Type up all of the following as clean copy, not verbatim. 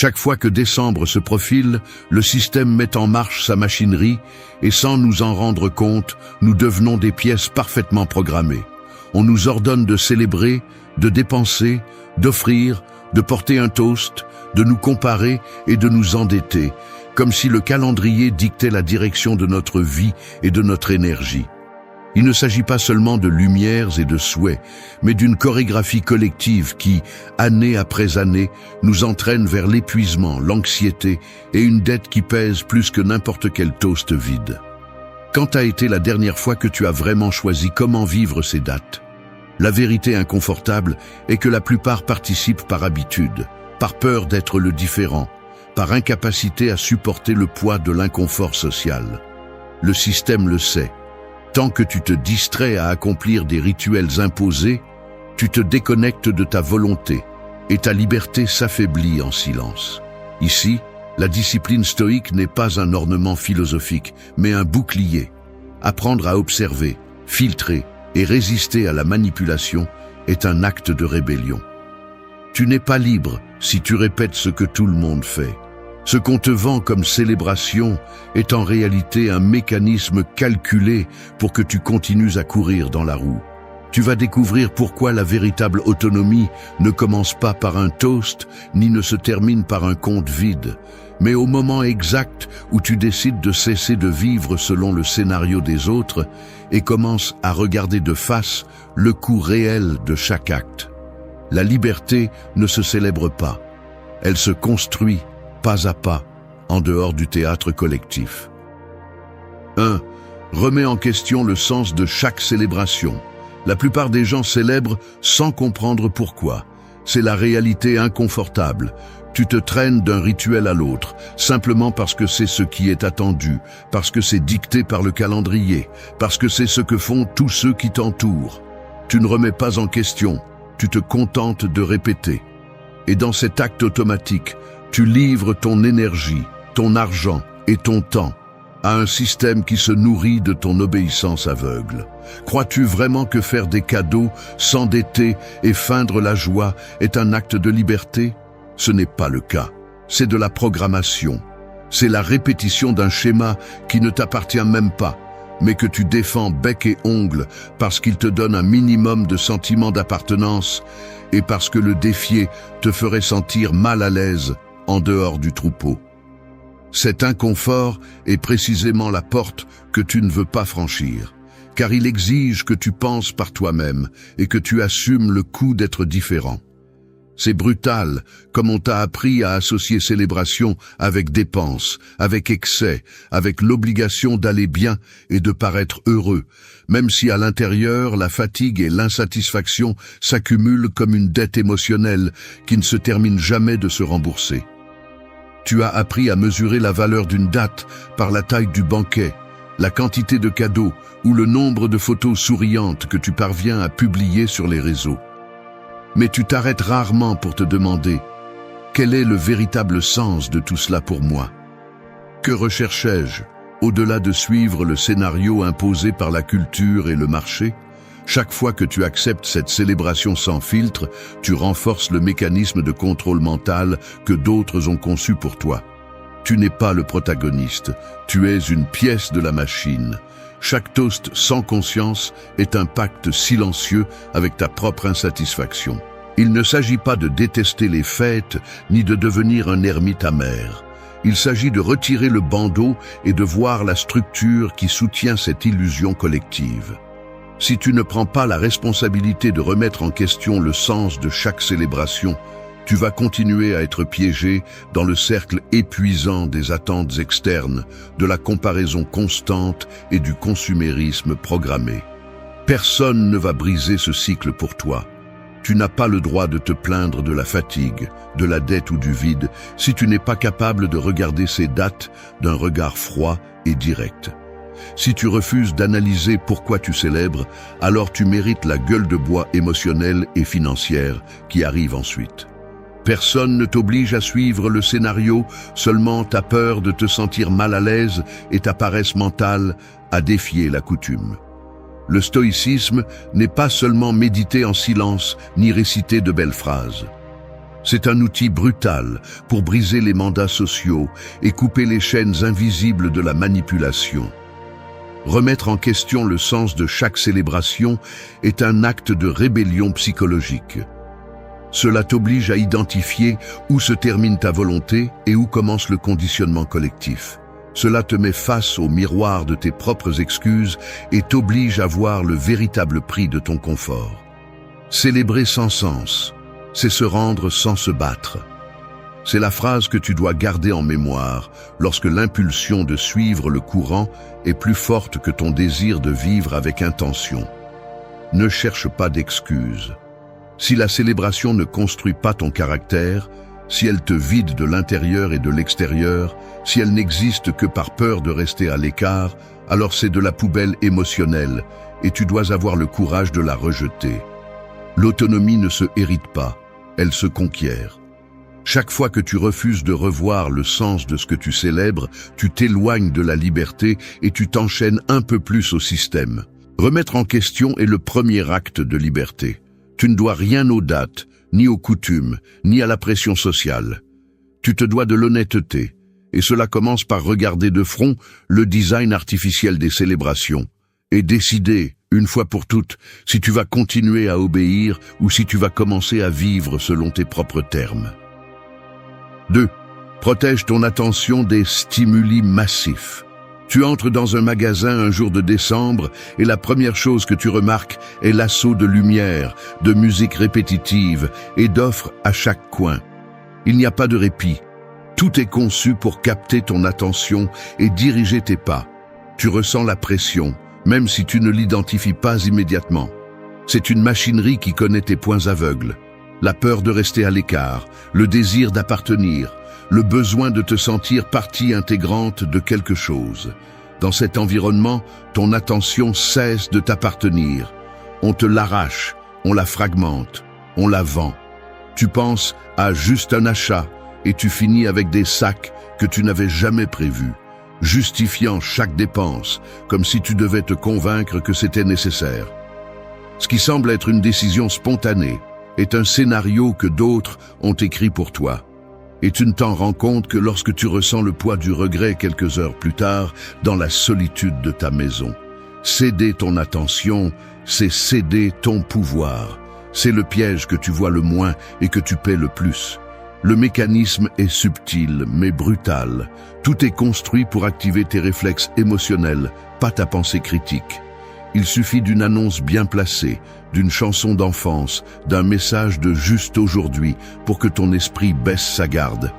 Chaque fois que décembre se profile, le système met en marche sa machinerie et sans nous en rendre compte, nous devenons des pièces parfaitement programmées. On nous ordonne de célébrer, de dépenser, d'offrir, de porter un toast, de nous comparer et de nous endetter, comme si le calendrier dictait la direction de notre vie et de notre énergie. Il ne s'agit pas seulement de lumières et de souhaits, mais d'une chorégraphie collective qui, année après année, nous entraîne vers l'épuisement, l'anxiété et une dette qui pèse plus que n'importe quel toast vide. Quand a été la dernière fois que tu as vraiment choisi comment vivre ces dates? La vérité inconfortable est que la plupart participent par habitude, par peur d'être le différent, par incapacité à supporter le poids de l'inconfort social. Le système le sait. Tant que tu te distrais à accomplir des rituels imposés, tu te déconnectes de ta volonté et ta liberté s'affaiblit en silence. Ici, la discipline stoïque n'est pas un ornement philosophique, mais un bouclier. Apprendre à observer, filtrer et résister à la manipulation est un acte de rébellion. Tu n'es pas libre si tu répètes ce que tout le monde fait. Ce qu'on te vend comme célébration est en réalité un mécanisme calculé pour que tu continues à courir dans la roue. Tu vas découvrir pourquoi la véritable autonomie ne commence pas par un toast, ni ne se termine par un compte vide, mais au moment exact où tu décides de cesser de vivre selon le scénario des autres et commences à regarder de face le coût réel de chaque acte. La liberté ne se célèbre pas, elle se construit pas à pas, en dehors du théâtre collectif. 1. Remets en question le sens de chaque célébration. La plupart des gens célèbrent sans comprendre pourquoi. C'est la réalité inconfortable. Tu te traînes d'un rituel à l'autre, simplement parce que c'est ce qui est attendu, parce que c'est dicté par le calendrier, parce que c'est ce que font tous ceux qui t'entourent. Tu ne remets pas en question, tu te contentes de répéter. Et dans cet acte automatique, tu livres ton énergie, ton argent et ton temps à un système qui se nourrit de ton obéissance aveugle. Crois-tu vraiment que faire des cadeaux, s'endetter et feindre la joie est un acte de liberté? Ce n'est pas le cas. C'est de la programmation. C'est la répétition d'un schéma qui ne t'appartient même pas, mais que tu défends bec et ongle parce qu'il te donne un minimum de sentiment d'appartenance et parce que le défier te ferait sentir mal à l'aise en dehors du troupeau. Cet inconfort est précisément la porte que tu ne veux pas franchir, car il exige que tu penses par toi-même et que tu assumes le coût d'être différent. C'est brutal, comme on t'a appris à associer célébration avec dépense, avec excès, avec l'obligation d'aller bien et de paraître heureux, même si à l'intérieur, la fatigue et l'insatisfaction s'accumulent comme une dette émotionnelle qui ne se termine jamais de se rembourser. Tu as appris à mesurer la valeur d'une date par la taille du banquet, la quantité de cadeaux ou le nombre de photos souriantes que tu parviens à publier sur les réseaux. Mais tu t'arrêtes rarement pour te demander « Quel est le véritable sens de tout cela pour moi ?» Que recherchais-je, au-delà de suivre le scénario imposé par la culture et le marché? Chaque fois que tu acceptes cette célébration sans filtre, tu renforces le mécanisme de contrôle mental que d'autres ont conçu pour toi. Tu n'es pas le protagoniste, tu es une pièce de la machine. Chaque toast sans conscience est un pacte silencieux avec ta propre insatisfaction. Il ne s'agit pas de détester les fêtes, ni de devenir un ermite amer. Il s'agit de retirer le bandeau et de voir la structure qui soutient cette illusion collective. Si tu ne prends pas la responsabilité de remettre en question le sens de chaque célébration, tu vas continuer à être piégé dans le cercle épuisant des attentes externes, de la comparaison constante et du consumérisme programmé. Personne ne va briser ce cycle pour toi. Tu n'as pas le droit de te plaindre de la fatigue, de la dette ou du vide si tu n'es pas capable de regarder ces dates d'un regard froid et direct. Si tu refuses d'analyser pourquoi tu célèbres, alors tu mérites la gueule de bois émotionnelle et financière qui arrive ensuite. Personne ne t'oblige à suivre le scénario, seulement ta peur de te sentir mal à l'aise et ta paresse mentale à défier la coutume. Le stoïcisme n'est pas seulement méditer en silence ni réciter de belles phrases. C'est un outil brutal pour briser les mandats sociaux et couper les chaînes invisibles de la manipulation. Remettre en question le sens de chaque célébration est un acte de rébellion psychologique. Cela t'oblige à identifier où se termine ta volonté et où commence le conditionnement collectif. Cela te met face au miroir de tes propres excuses et t'oblige à voir le véritable prix de ton confort. Célébrer sans sens, c'est se rendre sans se battre. C'est la phrase que tu dois garder en mémoire lorsque l'impulsion de suivre le courant est plus forte que ton désir de vivre avec intention. Ne cherche pas d'excuses. Si la célébration ne construit pas ton caractère, si elle te vide de l'intérieur et de l'extérieur, si elle n'existe que par peur de rester à l'écart, alors c'est de la poubelle émotionnelle et tu dois avoir le courage de la rejeter. L'autonomie ne se hérite pas, elle se conquiert. Chaque fois que tu refuses de revoir le sens de ce que tu célèbres, tu t'éloignes de la liberté et tu t'enchaînes un peu plus au système. Remettre en question est le premier acte de liberté. Tu ne dois rien aux dates, ni aux coutumes, ni à la pression sociale. Tu te dois de l'honnêteté, et cela commence par regarder de front le design artificiel des célébrations, et décider, une fois pour toutes, si tu vas continuer à obéir ou si tu vas commencer à vivre selon tes propres termes. 2. Protège ton attention des stimuli massifs. Tu entres dans un magasin un jour de décembre et la première chose que tu remarques est l'assaut de lumière, de musique répétitive et d'offres à chaque coin. Il n'y a pas de répit. Tout est conçu pour capter ton attention et diriger tes pas. Tu ressens la pression, même si tu ne l'identifies pas immédiatement. C'est une machinerie qui connaît tes points aveugles. La peur de rester à l'écart, le désir d'appartenir, le besoin de te sentir partie intégrante de quelque chose. Dans cet environnement, ton attention cesse de t'appartenir. On te l'arrache, on la fragmente, on la vend. Tu penses à juste un achat et tu finis avec des sacs que tu n'avais jamais prévus, justifiant chaque dépense, comme si tu devais te convaincre que c'était nécessaire. Ce qui semble être une décision spontanée est un scénario que d'autres ont écrit pour toi. Et tu ne t'en rends compte que lorsque tu ressens le poids du regret quelques heures plus tard, dans la solitude de ta maison. Céder ton attention, c'est céder ton pouvoir. C'est le piège que tu vois le moins et que tu paies le plus. Le mécanisme est subtil, mais brutal. Tout est construit pour activer tes réflexes émotionnels, pas ta pensée critique. Il suffit d'une annonce bien placée, d'une chanson d'enfance, d'un message de juste aujourd'hui pour que ton esprit baisse sa garde.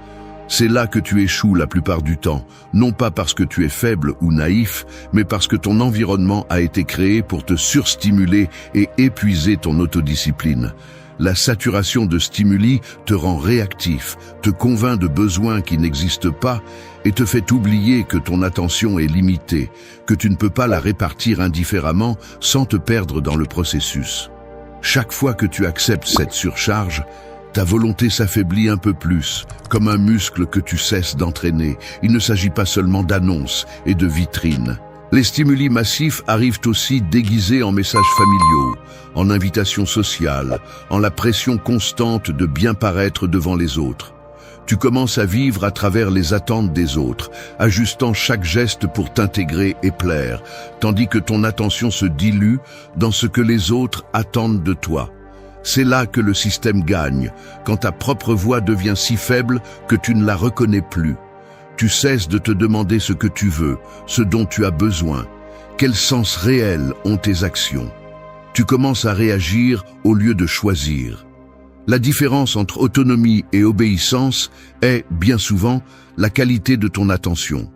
C'est là que tu échoues la plupart du temps, non pas parce que tu es faible ou naïf, mais parce que ton environnement a été créé pour te surstimuler et épuiser ton autodiscipline. La saturation de stimuli te rend réactif, te convainc de besoins qui n'existent pas et te fait oublier que ton attention est limitée, que tu ne peux pas la répartir indifféremment sans te perdre dans le processus. Chaque fois que tu acceptes cette surcharge, ta volonté s'affaiblit un peu plus, comme un muscle que tu cesses d'entraîner. Il ne s'agit pas seulement d'annonces et de vitrines. Les stimuli massifs arrivent aussi déguisés en messages familiaux, en invitations sociales, en la pression constante de bien paraître devant les autres. Tu commences à vivre à travers les attentes des autres, ajustant chaque geste pour t'intégrer et plaire, tandis que ton attention se dilue dans ce que les autres attendent de toi. C'est là que le système gagne, quand ta propre voix devient si faible que tu ne la reconnais plus. Tu cesses de te demander ce que tu veux, ce dont tu as besoin. Quel sens réel ont tes actions? Tu commences à réagir au lieu de choisir. La différence entre autonomie et obéissance est, bien souvent, la qualité de ton attention.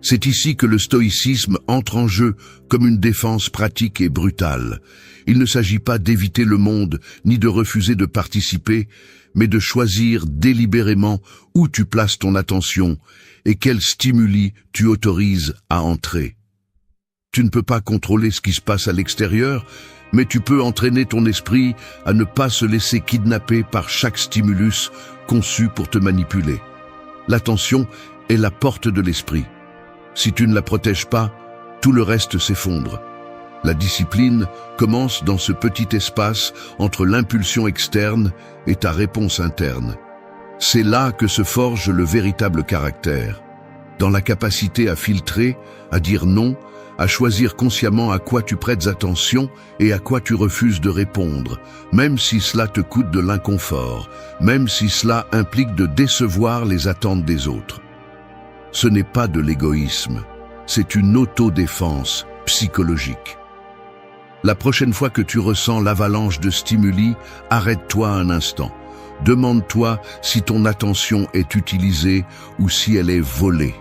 C'est ici que le stoïcisme entre en jeu comme une défense pratique et brutale. Il ne s'agit pas d'éviter le monde, ni de refuser de participer, mais de choisir délibérément où tu places ton attention et quels stimuli tu autorises à entrer. Tu ne peux pas contrôler ce qui se passe à l'extérieur, mais tu peux entraîner ton esprit à ne pas se laisser kidnapper par chaque stimulus conçu pour te manipuler. L'attention est la porte de l'esprit. Si tu ne la protèges pas, tout le reste s'effondre. La discipline commence dans ce petit espace entre l'impulsion externe et ta réponse interne. C'est là que se forge le véritable caractère, dans la capacité à filtrer, à dire non, à choisir consciemment à quoi tu prêtes attention et à quoi tu refuses de répondre, même si cela te coûte de l'inconfort, même si cela implique de décevoir les attentes des autres. Ce n'est pas de l'égoïsme, c'est une autodéfense psychologique. La prochaine fois que tu ressens l'avalanche de stimuli, arrête-toi un instant. Demande-toi si ton attention est utilisée ou si elle est volée.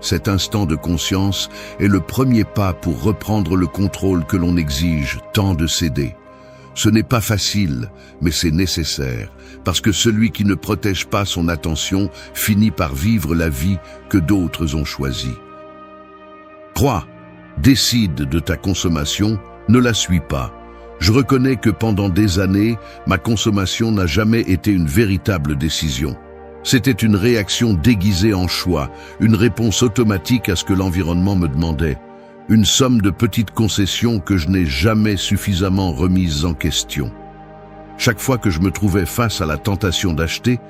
Cet instant de conscience est le premier pas pour reprendre le contrôle que l'on exige tant de céder. Ce n'est pas facile, mais c'est nécessaire, parce que celui qui ne protège pas son attention finit par vivre la vie que d'autres ont choisie. 3. Décide de ta consommation, ne la suis pas. Je reconnais que pendant des années, ma consommation n'a jamais été une véritable décision. C'était une réaction déguisée en choix, une réponse automatique à ce que l'environnement me demandait. Une somme de petites concessions que je n'ai jamais suffisamment remises en question. Chaque fois que je me trouvais face à la tentation d'acheter,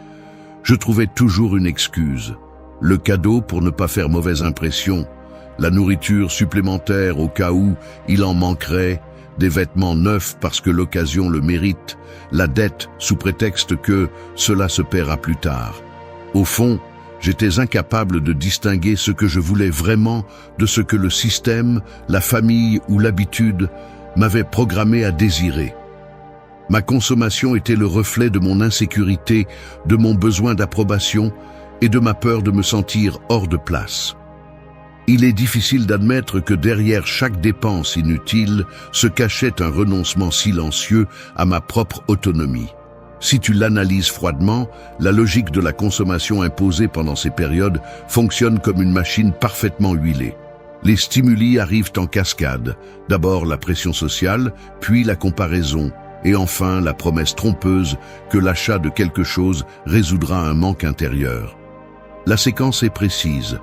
je trouvais toujours une excuse. Le cadeau pour ne pas faire mauvaise impression, la nourriture supplémentaire au cas où il en manquerait, des vêtements neufs parce que l'occasion le mérite, la dette sous prétexte que cela se paiera plus tard. Au fond, j'étais incapable de distinguer ce que je voulais vraiment de ce que le système, la famille ou l'habitude m'avaient programmé à désirer. Ma consommation était le reflet de mon insécurité, de mon besoin d'approbation et de ma peur de me sentir hors de place. Il est difficile d'admettre que derrière chaque dépense inutile se cachait un renoncement silencieux à ma propre autonomie. Si tu l'analyses froidement, la logique de la consommation imposée pendant ces périodes fonctionne comme une machine parfaitement huilée. Les stimuli arrivent en cascade, d'abord la pression sociale, puis la comparaison, et enfin la promesse trompeuse que l'achat de quelque chose résoudra un manque intérieur. La séquence est précise.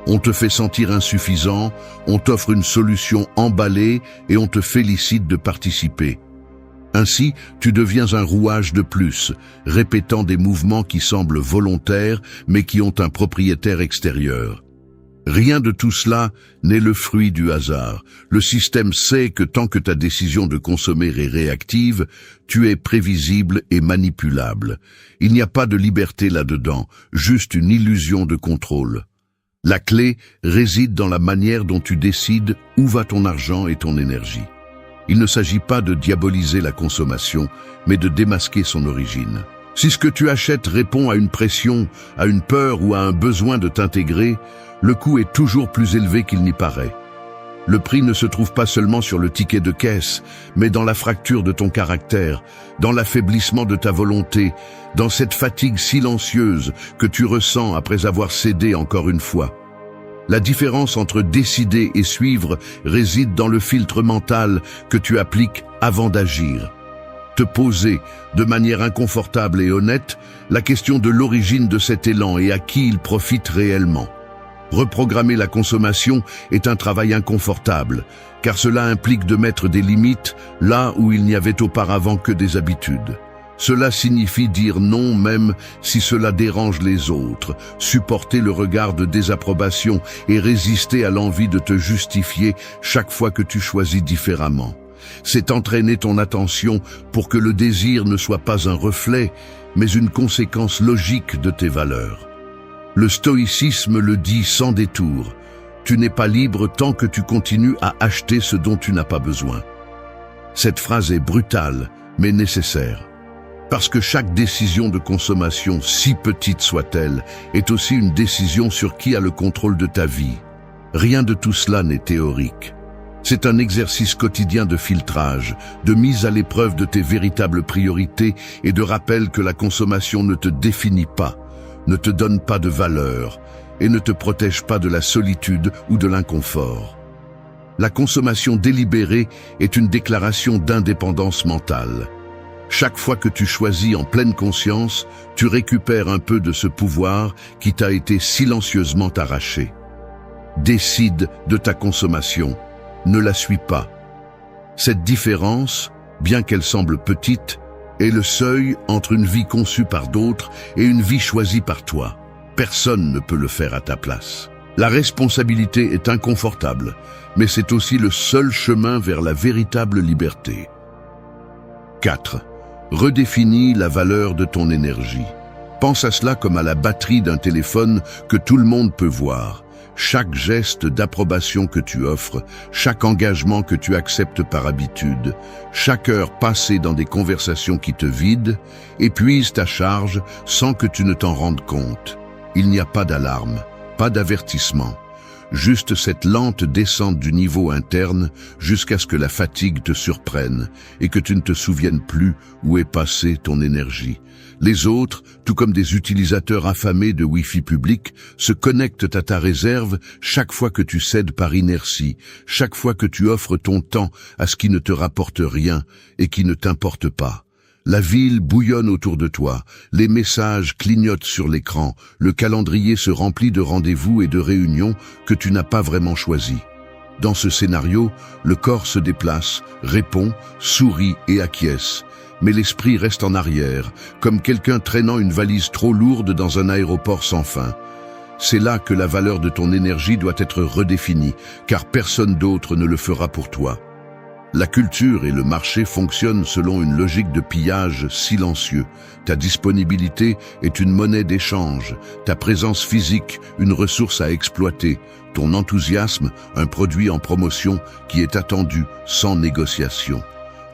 On te fait sentir insuffisant, on t'offre une solution emballée et on te félicite de participer. Ainsi, tu deviens un rouage de plus, répétant des mouvements qui semblent volontaires mais qui ont un propriétaire extérieur. Rien de tout cela n'est le fruit du hasard. Le système sait que tant que ta décision de consommer est réactive, tu es prévisible et manipulable. Il n'y a pas de liberté là-dedans, juste une illusion de contrôle. La clé réside dans la manière dont tu décides où va ton argent et ton énergie. Il ne s'agit pas de diaboliser la consommation, mais de démasquer son origine. Si ce que tu achètes répond à une pression, à une peur ou à un besoin de t'intégrer, le coût est toujours plus élevé qu'il n'y paraît. Le prix ne se trouve pas seulement sur le ticket de caisse, mais dans la fracture de ton caractère, dans l'affaiblissement de ta volonté, dans cette fatigue silencieuse que tu ressens après avoir cédé encore une fois. La différence entre décider et suivre réside dans le filtre mental que tu appliques avant d'agir. Te poser, de manière inconfortable et honnête, la question de l'origine de cet élan et à qui il profite réellement. Reprogrammer la consommation est un travail inconfortable, car cela implique de mettre des limites là où il n'y avait auparavant que des habitudes. Cela signifie dire non même si cela dérange les autres, supporter le regard de désapprobation et résister à l'envie de te justifier chaque fois que tu choisis différemment. C'est entraîner ton attention pour que le désir ne soit pas un reflet, mais une conséquence logique de tes valeurs. Le stoïcisme le dit sans détour. Tu n'es pas libre tant que tu continues à acheter ce dont tu n'as pas besoin. Cette phrase est brutale, mais nécessaire. Parce que chaque décision de consommation, si petite soit-elle, est aussi une décision sur qui a le contrôle de ta vie. Rien de tout cela n'est théorique. C'est un exercice quotidien de filtrage, de mise à l'épreuve de tes véritables priorités et de rappel que la consommation ne te définit pas, ne te donne pas de valeur et ne te protège pas de la solitude ou de l'inconfort. La consommation délibérée est une déclaration d'indépendance mentale. Chaque fois que tu choisis en pleine conscience, tu récupères un peu de ce pouvoir qui t'a été silencieusement arraché. Décide de ta consommation, ne la suis pas. Cette différence, bien qu'elle semble petite, est le seuil entre une vie conçue par d'autres et une vie choisie par toi. Personne ne peut le faire à ta place. La responsabilité est inconfortable, mais c'est aussi le seul chemin vers la véritable liberté. 4. Redéfinis la valeur de ton énergie. Pense à cela comme à la batterie d'un téléphone que tout le monde peut voir. Chaque geste d'approbation que tu offres, chaque engagement que tu acceptes par habitude, chaque heure passée dans des conversations qui te vident, épuise ta charge sans que tu ne t'en rendes compte. Il n'y a pas d'alarme, pas d'avertissement, juste cette lente descente du niveau interne jusqu'à ce que la fatigue te surprenne et que tu ne te souviennes plus où est passée ton énergie. Les autres, tout comme des utilisateurs affamés de Wi-Fi public, se connectent à ta réserve chaque fois que tu cèdes par inertie, chaque fois que tu offres ton temps à ce qui ne te rapporte rien et qui ne t'importe pas. La ville bouillonne autour de toi, les messages clignotent sur l'écran, le calendrier se remplit de rendez-vous et de réunions que tu n'as pas vraiment choisis. Dans ce scénario, le corps se déplace, répond, sourit et acquiesce. Mais l'esprit reste en arrière, comme quelqu'un traînant une valise trop lourde dans un aéroport sans fin. C'est là que la valeur de ton énergie doit être redéfinie, car personne d'autre ne le fera pour toi. La culture et le marché fonctionnent selon une logique de pillage silencieux. Ta disponibilité est une monnaie d'échange, ta présence physique une ressource à exploiter, ton enthousiasme un produit en promotion qui est attendu sans négociation.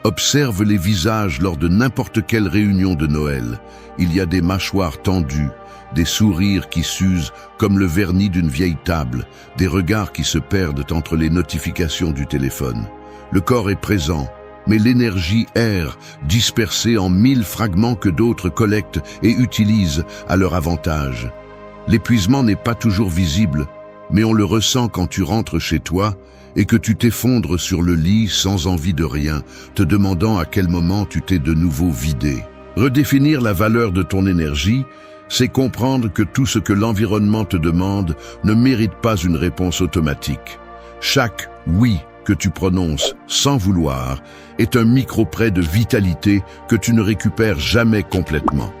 Observe les visages lors de n'importe quelle réunion de Noël. Il y a des mâchoires tendues, des sourires qui s'usent comme le vernis d'une vieille table, des regards qui se perdent entre les notifications du téléphone. Le corps est présent, mais l'énergie erre, dispersée en 1000 fragments que d'autres collectent et utilisent à leur avantage. L'épuisement n'est pas toujours visible, mais on le ressent quand tu rentres chez toi et que tu t'effondres sur le lit sans envie de rien, te demandant à quel moment tu t'es de nouveau vidé. Redéfinir la valeur de ton énergie, c'est comprendre que tout ce que l'environnement te demande ne mérite pas une réponse automatique. Chaque « oui » que tu prononces sans vouloir est un micro-prêt de vitalité que tu ne récupères jamais complètement.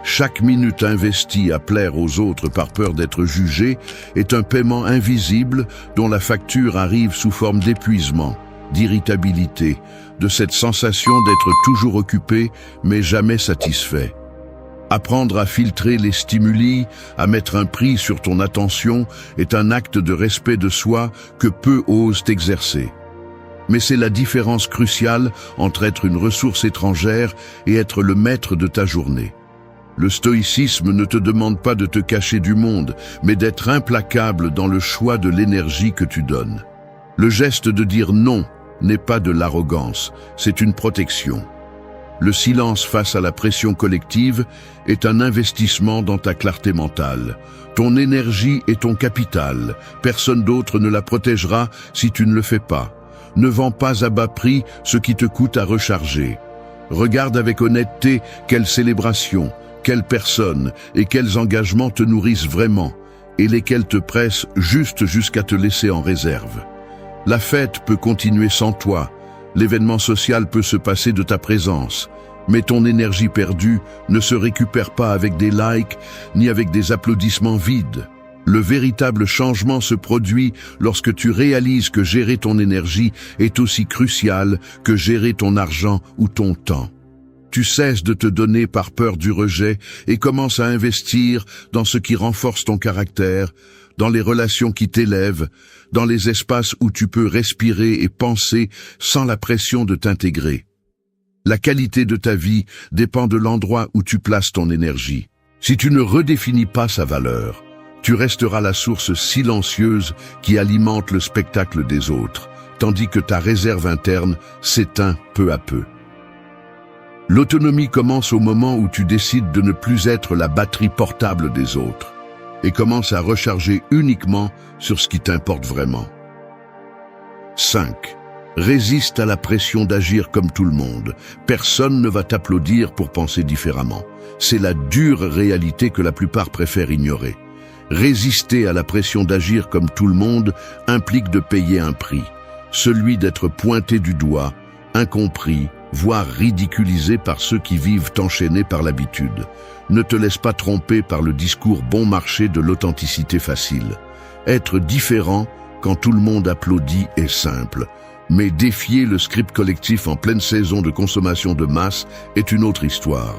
Chaque minute investie à plaire aux autres par peur d'être jugé est un paiement invisible dont la facture arrive sous forme d'épuisement, d'irritabilité, de cette sensation d'être toujours occupé mais jamais satisfait. Apprendre à filtrer les stimuli, à mettre un prix sur ton attention est un acte de respect de soi que peu osent exercer. Mais c'est la différence cruciale entre être une ressource étrangère et être le maître de ta journée. Le stoïcisme ne te demande pas de te cacher du monde, mais d'être implacable dans le choix de l'énergie que tu donnes. Le geste de dire non n'est pas de l'arrogance, c'est une protection. Le silence face à la pression collective est un investissement dans ta clarté mentale. Ton énergie est ton capital, personne d'autre ne la protégera si tu ne le fais pas. Ne vends pas à bas prix ce qui te coûte à recharger. Regarde avec honnêteté quelle célébration, quelles personnes et quels engagements te nourrissent vraiment et lesquels te pressent juste jusqu'à te laisser en réserve. La fête peut continuer sans toi, l'événement social peut se passer de ta présence, mais ton énergie perdue ne se récupère pas avec des likes ni avec des applaudissements vides. Le véritable changement se produit lorsque tu réalises que gérer ton énergie est aussi crucial que gérer ton argent ou ton temps. Tu cesses de te donner par peur du rejet et commences à investir dans ce qui renforce ton caractère, dans les relations qui t'élèvent, dans les espaces où tu peux respirer et penser sans la pression de t'intégrer. La qualité de ta vie dépend de l'endroit où tu places ton énergie. Si tu ne redéfinis pas sa valeur, tu resteras la source silencieuse qui alimente le spectacle des autres, tandis que ta réserve interne s'éteint peu à peu. L'autonomie commence au moment où tu décides de ne plus être la batterie portable des autres et commences à recharger uniquement sur ce qui t'importe vraiment. 5. Résiste à la pression d'agir comme tout le monde. Personne ne va t'applaudir pour penser différemment. C'est la dure réalité que la plupart préfèrent ignorer. Résister à la pression d'agir comme tout le monde implique de payer un prix, celui d'être pointé du doigt incompris, voire ridiculisé par ceux qui vivent enchaînés par l'habitude. Ne te laisse pas tromper par le discours bon marché de l'authenticité facile. Être différent quand tout le monde applaudit est simple, mais défier le script collectif en pleine saison de consommation de masse est une autre histoire.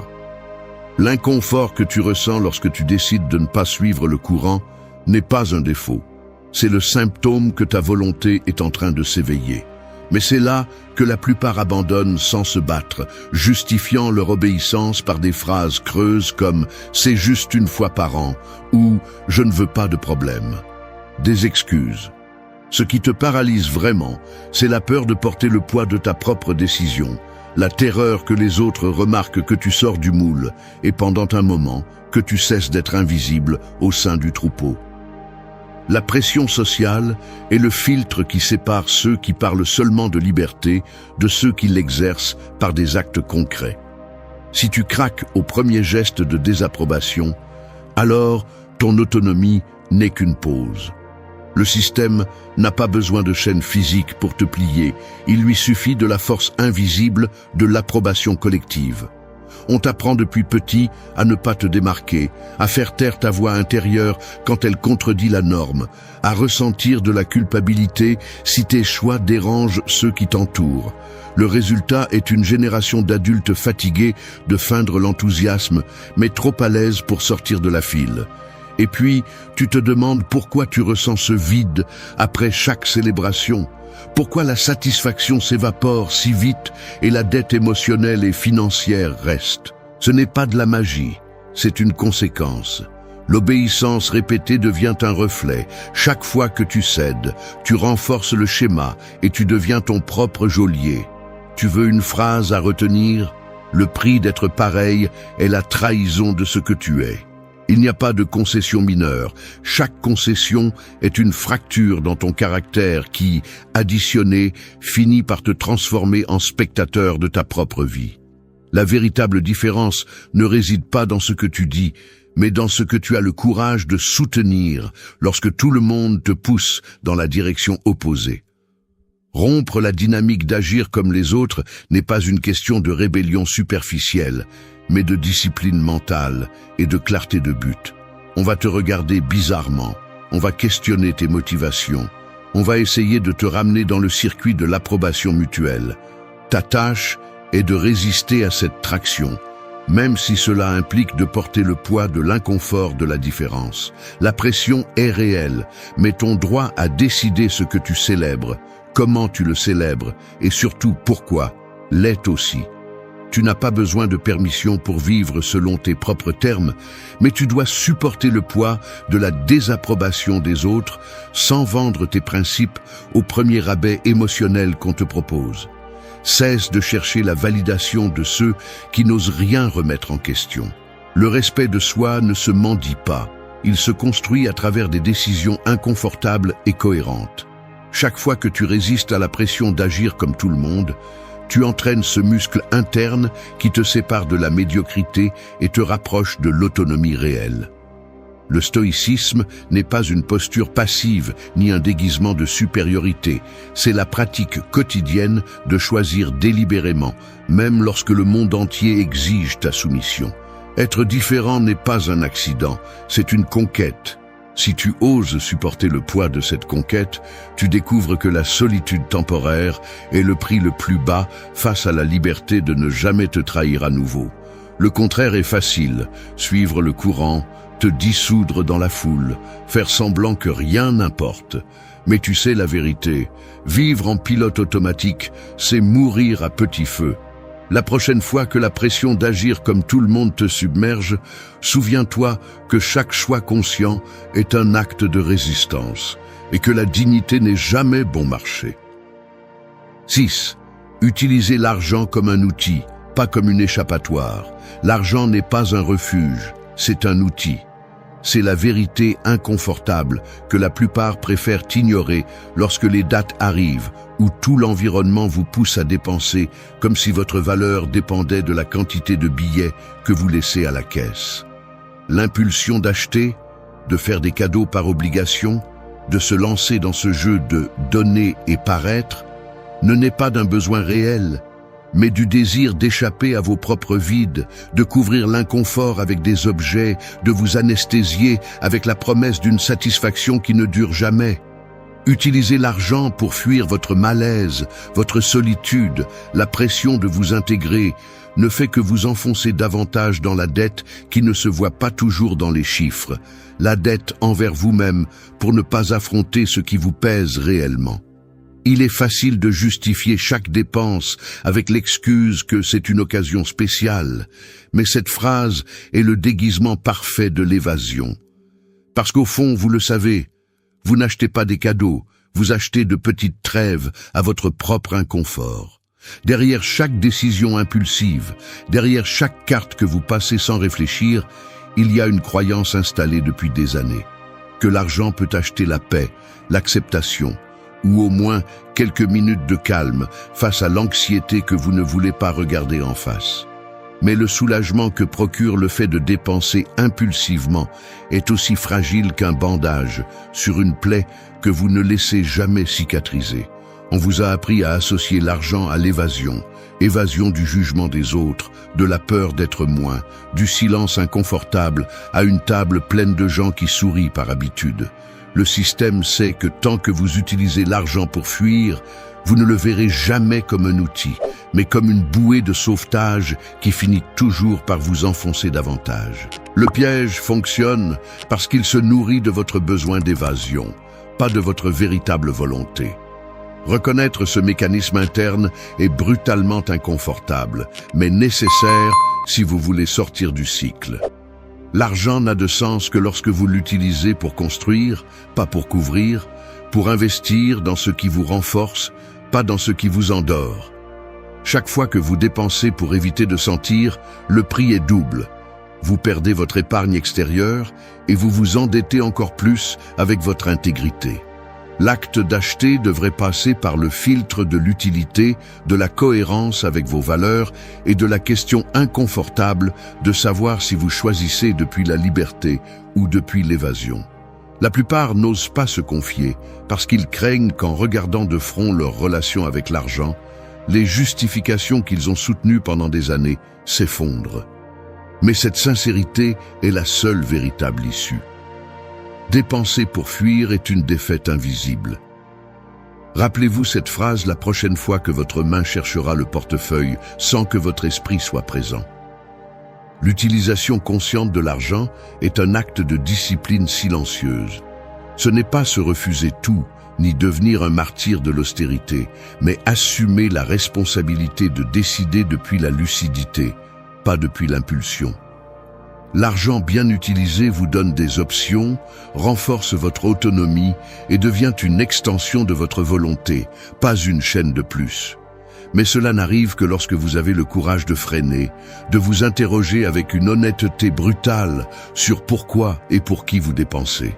L'inconfort que tu ressens lorsque tu décides de ne pas suivre le courant n'est pas un défaut. C'est le symptôme que ta volonté est en train de s'éveiller. Mais c'est là que la plupart abandonnent sans se battre, justifiant leur obéissance par des phrases creuses comme « c'est juste une fois par an » ou « je ne veux pas de problème ». Des excuses. Ce qui te paralyse vraiment, c'est la peur de porter le poids de ta propre décision, la terreur que les autres remarquent que tu sors du moule et pendant un moment que tu cesses d'être invisible au sein du troupeau. La pression sociale est le filtre qui sépare ceux qui parlent seulement de liberté de ceux qui l'exercent par des actes concrets. Si tu craques au premier geste de désapprobation, alors ton autonomie n'est qu'une pause. Le système n'a pas besoin de chaîne physique pour te plier, il lui suffit de la force invisible de l'approbation collective. On t'apprend depuis petit à ne pas te démarquer, à faire taire ta voix intérieure quand elle contredit la norme, à ressentir de la culpabilité si tes choix dérangent ceux qui t'entourent. Le résultat est une génération d'adultes fatigués de feindre l'enthousiasme, mais trop à l'aise pour sortir de la file. Et puis, tu te demandes pourquoi tu ressens ce vide après chaque célébration. Pourquoi la satisfaction s'évapore si vite et la dette émotionnelle et financière reste? Ce n'est pas de la magie, c'est une conséquence. L'obéissance répétée devient un reflet. Chaque fois que tu cèdes, tu renforces le schéma et tu deviens ton propre geôlier. Tu veux une phrase à retenir? Le prix d'être pareil est la trahison de ce que tu es. Il n'y a pas de concession mineure. Chaque concession est une fracture dans ton caractère qui, additionnée, finit par te transformer en spectateur de ta propre vie. La véritable différence ne réside pas dans ce que tu dis, mais dans ce que tu as le courage de soutenir lorsque tout le monde te pousse dans la direction opposée. Rompre la dynamique d'agir comme les autres n'est pas une question de rébellion superficielle, mais de discipline mentale et de clarté de but. On va te regarder bizarrement, on va questionner tes motivations, on va essayer de te ramener dans le circuit de l'approbation mutuelle. Ta tâche est de résister à cette traction, même si cela implique de porter le poids de l'inconfort de la différence. La pression est réelle, mais ton droit à décider ce que tu célèbres, comment tu le célèbres et surtout pourquoi, l'est aussi. Tu n'as pas besoin de permission pour vivre selon tes propres termes, mais tu dois supporter le poids de la désapprobation des autres sans vendre tes principes au premier rabais émotionnel qu'on te propose. Cesse de chercher la validation de ceux qui n'osent rien remettre en question. Le respect de soi ne se mendie pas, il se construit à travers des décisions inconfortables et cohérentes. Chaque fois que tu résistes à la pression d'agir comme tout le monde, tu entraînes ce muscle interne qui te sépare de la médiocrité et te rapproche de l'autonomie réelle. Le stoïcisme n'est pas une posture passive ni un déguisement de supériorité, c'est la pratique quotidienne de choisir délibérément, même lorsque le monde entier exige ta soumission. Être différent n'est pas un accident, c'est une conquête. Si tu oses supporter le poids de cette conquête, tu découvres que la solitude temporaire est le prix le plus bas face à la liberté de ne jamais te trahir à nouveau. Le contraire est facile, suivre le courant, te dissoudre dans la foule, faire semblant que rien n'importe. Mais tu sais la vérité, vivre en pilote automatique, c'est mourir à petit feu. La prochaine fois que la pression d'agir comme tout le monde te submerge, souviens-toi que chaque choix conscient est un acte de résistance et que la dignité n'est jamais bon marché. 6. Utilisez l'argent comme un outil, pas comme une échappatoire. L'argent n'est pas un refuge, c'est un outil. C'est la vérité inconfortable que la plupart préfèrent ignorer lorsque les dates arrivent, où tout l'environnement vous pousse à dépenser comme si votre valeur dépendait de la quantité de billets que vous laissez à la caisse. L'impulsion d'acheter, de faire des cadeaux par obligation, de se lancer dans ce jeu de donner et paraître, ne naît pas d'un besoin réel, mais du désir d'échapper à vos propres vides, de couvrir l'inconfort avec des objets, de vous anesthésier avec la promesse d'une satisfaction qui ne dure jamais. Utilisez l'argent pour fuir votre malaise, votre solitude, la pression de vous intégrer, ne fait que vous enfoncer davantage dans la dette qui ne se voit pas toujours dans les chiffres, la dette envers vous-même pour ne pas affronter ce qui vous pèse réellement. Il est facile de justifier chaque dépense avec l'excuse que c'est une occasion spéciale, mais cette phrase est le déguisement parfait de l'évasion. Parce qu'au fond, vous le savez, vous n'achetez pas des cadeaux, vous achetez de petites trêves à votre propre inconfort. Derrière chaque décision impulsive, derrière chaque carte que vous passez sans réfléchir, il y a une croyance installée depuis des années, que l'argent peut acheter la paix, l'acceptation, ou au moins quelques minutes de calme face à l'anxiété que vous ne voulez pas regarder en face. Mais le soulagement que procure le fait de dépenser impulsivement est aussi fragile qu'un bandage sur une plaie que vous ne laissez jamais cicatriser. On vous a appris à associer l'argent à l'évasion, évasion du jugement des autres, de la peur d'être moins, du silence inconfortable à une table pleine de gens qui sourient par habitude. Le système sait que tant que vous utilisez l'argent pour fuir, vous ne le verrez jamais comme un outil, mais comme une bouée de sauvetage qui finit toujours par vous enfoncer davantage. Le piège fonctionne parce qu'il se nourrit de votre besoin d'évasion, pas de votre véritable volonté. Reconnaître ce mécanisme interne est brutalement inconfortable, mais nécessaire si vous voulez sortir du cycle. L'argent n'a de sens que lorsque vous l'utilisez pour construire, pas pour couvrir, pour investir dans ce qui vous renforce, pas dans ce qui vous endort. Chaque fois que vous dépensez pour éviter de sentir, le prix est double. Vous perdez votre épargne extérieure et vous vous endettez encore plus avec votre intégrité. L'acte d'acheter devrait passer par le filtre de l'utilité, de la cohérence avec vos valeurs et de la question inconfortable de savoir si vous choisissez depuis la liberté ou depuis l'évasion. La plupart n'osent pas se confier parce qu'ils craignent qu'en regardant de front leur relation avec l'argent, les justifications qu'ils ont soutenues pendant des années s'effondrent. Mais cette sincérité est la seule véritable issue. Dépenser pour fuir est une défaite invisible. Rappelez-vous cette phrase la prochaine fois que votre main cherchera le portefeuille sans que votre esprit soit présent. L'utilisation consciente de l'argent est un acte de discipline silencieuse. Ce n'est pas se refuser tout, ni devenir un martyr de l'austérité, mais assumer la responsabilité de décider depuis la lucidité, pas depuis l'impulsion. L'argent bien utilisé vous donne des options, renforce votre autonomie et devient une extension de votre volonté, pas une chaîne de plus. Mais cela n'arrive que lorsque vous avez le courage de freiner, de vous interroger avec une honnêteté brutale sur pourquoi et pour qui vous dépensez.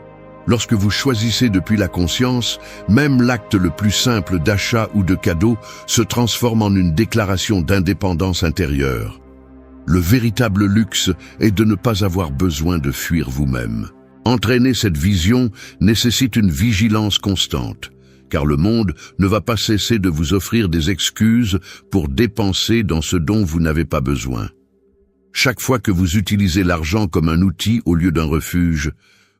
Lorsque vous choisissez depuis la conscience, même l'acte le plus simple d'achat ou de cadeau se transforme en une déclaration d'indépendance intérieure. Le véritable luxe est de ne pas avoir besoin de fuir vous-même. Entraîner cette vision nécessite une vigilance constante, car le monde ne va pas cesser de vous offrir des excuses pour dépenser dans ce dont vous n'avez pas besoin. Chaque fois que vous utilisez l'argent comme un outil au lieu d'un refuge,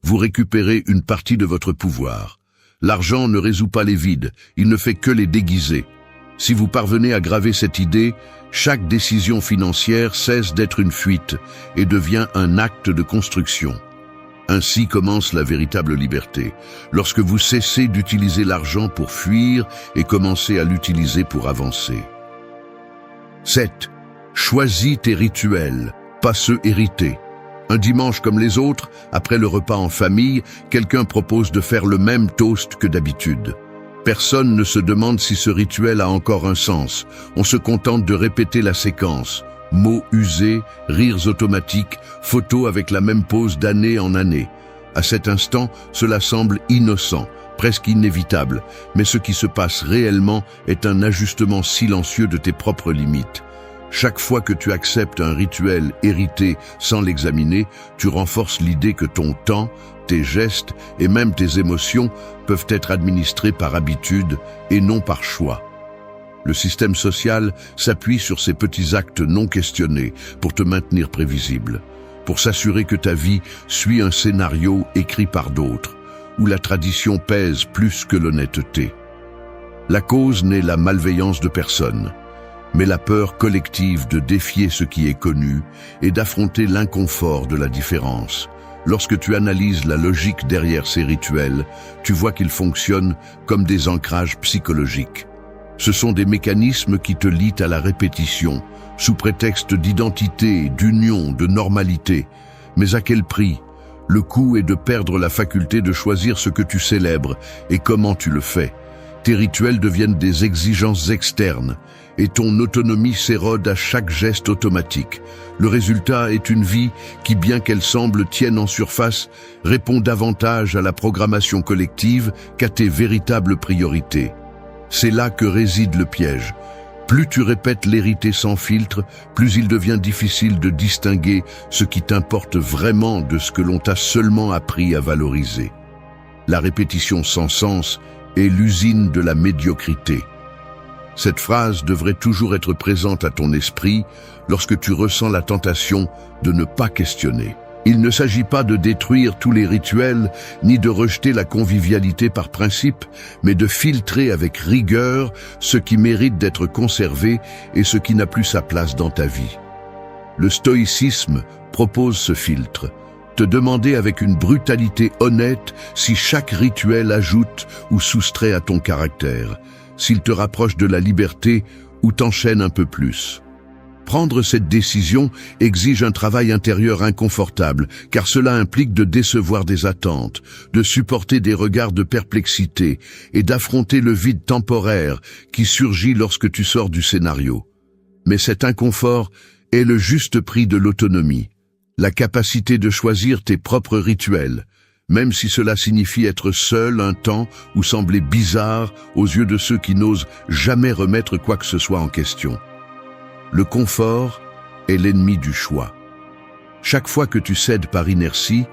vous récupérez une partie de votre pouvoir. L'argent ne résout pas les vides, il ne fait que les déguiser. Si vous parvenez à graver cette idée, chaque décision financière cesse d'être une fuite et devient un acte de construction. Ainsi commence la véritable liberté, lorsque vous cessez d'utiliser l'argent pour fuir et commencez à l'utiliser pour avancer. 7. Choisis tes rituels, pas ceux hérités. Un dimanche comme les autres, après le repas en famille, quelqu'un propose de faire le même toast que d'habitude. Personne ne se demande si ce rituel a encore un sens. On se contente de répéter la séquence. Mots usés, rires automatiques, photos avec la même pose d'année en année. À cet instant, cela semble innocent, presque inévitable, mais ce qui se passe réellement est un ajustement silencieux de tes propres limites. Chaque fois que tu acceptes un rituel hérité sans l'examiner, tu renforces l'idée que ton temps, tes gestes et même tes émotions peuvent être administrés par habitude et non par choix. Le système social s'appuie sur ces petits actes non questionnés pour te maintenir prévisible, pour s'assurer que ta vie suit un scénario écrit par d'autres, où la tradition pèse plus que l'honnêteté. La cause n'est la malveillance de personne, mais la peur collective de défier ce qui est connu et d'affronter l'inconfort de la différence. Lorsque tu analyses la logique derrière ces rituels, tu vois qu'ils fonctionnent comme des ancrages psychologiques. Ce sont des mécanismes qui te lient à la répétition, sous prétexte d'identité, d'union, de normalité. Mais à quel prix? Le coût est de perdre la faculté de choisir ce que tu célèbres et comment tu le fais. Tes rituels deviennent des exigences externes et ton autonomie s'érode à chaque geste automatique. Le résultat est une vie qui, bien qu'elle semble tienne en surface, répond davantage à la programmation collective qu'à tes véritables priorités. C'est là que réside le piège. Plus tu répètes l'hérité sans filtre, plus il devient difficile de distinguer ce qui t'importe vraiment de ce que l'on t'a seulement appris à valoriser. La répétition sans sens est l'usine de la médiocrité. Cette phrase devrait toujours être présente à ton esprit lorsque tu ressens la tentation de ne pas questionner. Il ne s'agit pas de détruire tous les rituels, ni de rejeter la convivialité par principe, mais de filtrer avec rigueur ce qui mérite d'être conservé et ce qui n'a plus sa place dans ta vie. Le stoïcisme propose ce filtre. Te demander avec une brutalité honnête si chaque rituel ajoute ou soustrait à ton caractère, s'il te rapproche de la liberté ou t'enchaîne un peu plus. Prendre cette décision exige un travail intérieur inconfortable, car cela implique de décevoir des attentes, de supporter des regards de perplexité et d'affronter le vide temporaire qui surgit lorsque tu sors du scénario. Mais cet inconfort est le juste prix de l'autonomie, la capacité de choisir tes propres rituels, même si cela signifie être seul un temps ou sembler bizarre aux yeux de ceux qui n'osent jamais remettre quoi que ce soit en question. Le confort est l'ennemi du choix. Chaque fois que tu cèdes par inertie,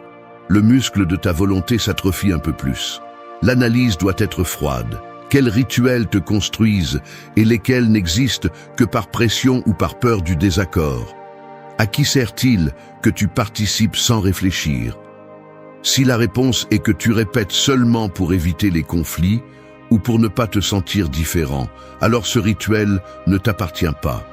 le muscle de ta volonté s'atrophie un peu plus. L'analyse doit être froide. Quels rituels te construisent et lesquels n'existent que par pression ou par peur du désaccord? À qui sert-il que tu participes sans réfléchir? Si la réponse est que tu répètes seulement pour éviter les conflits ou pour ne pas te sentir différent, alors ce rituel ne t'appartient pas.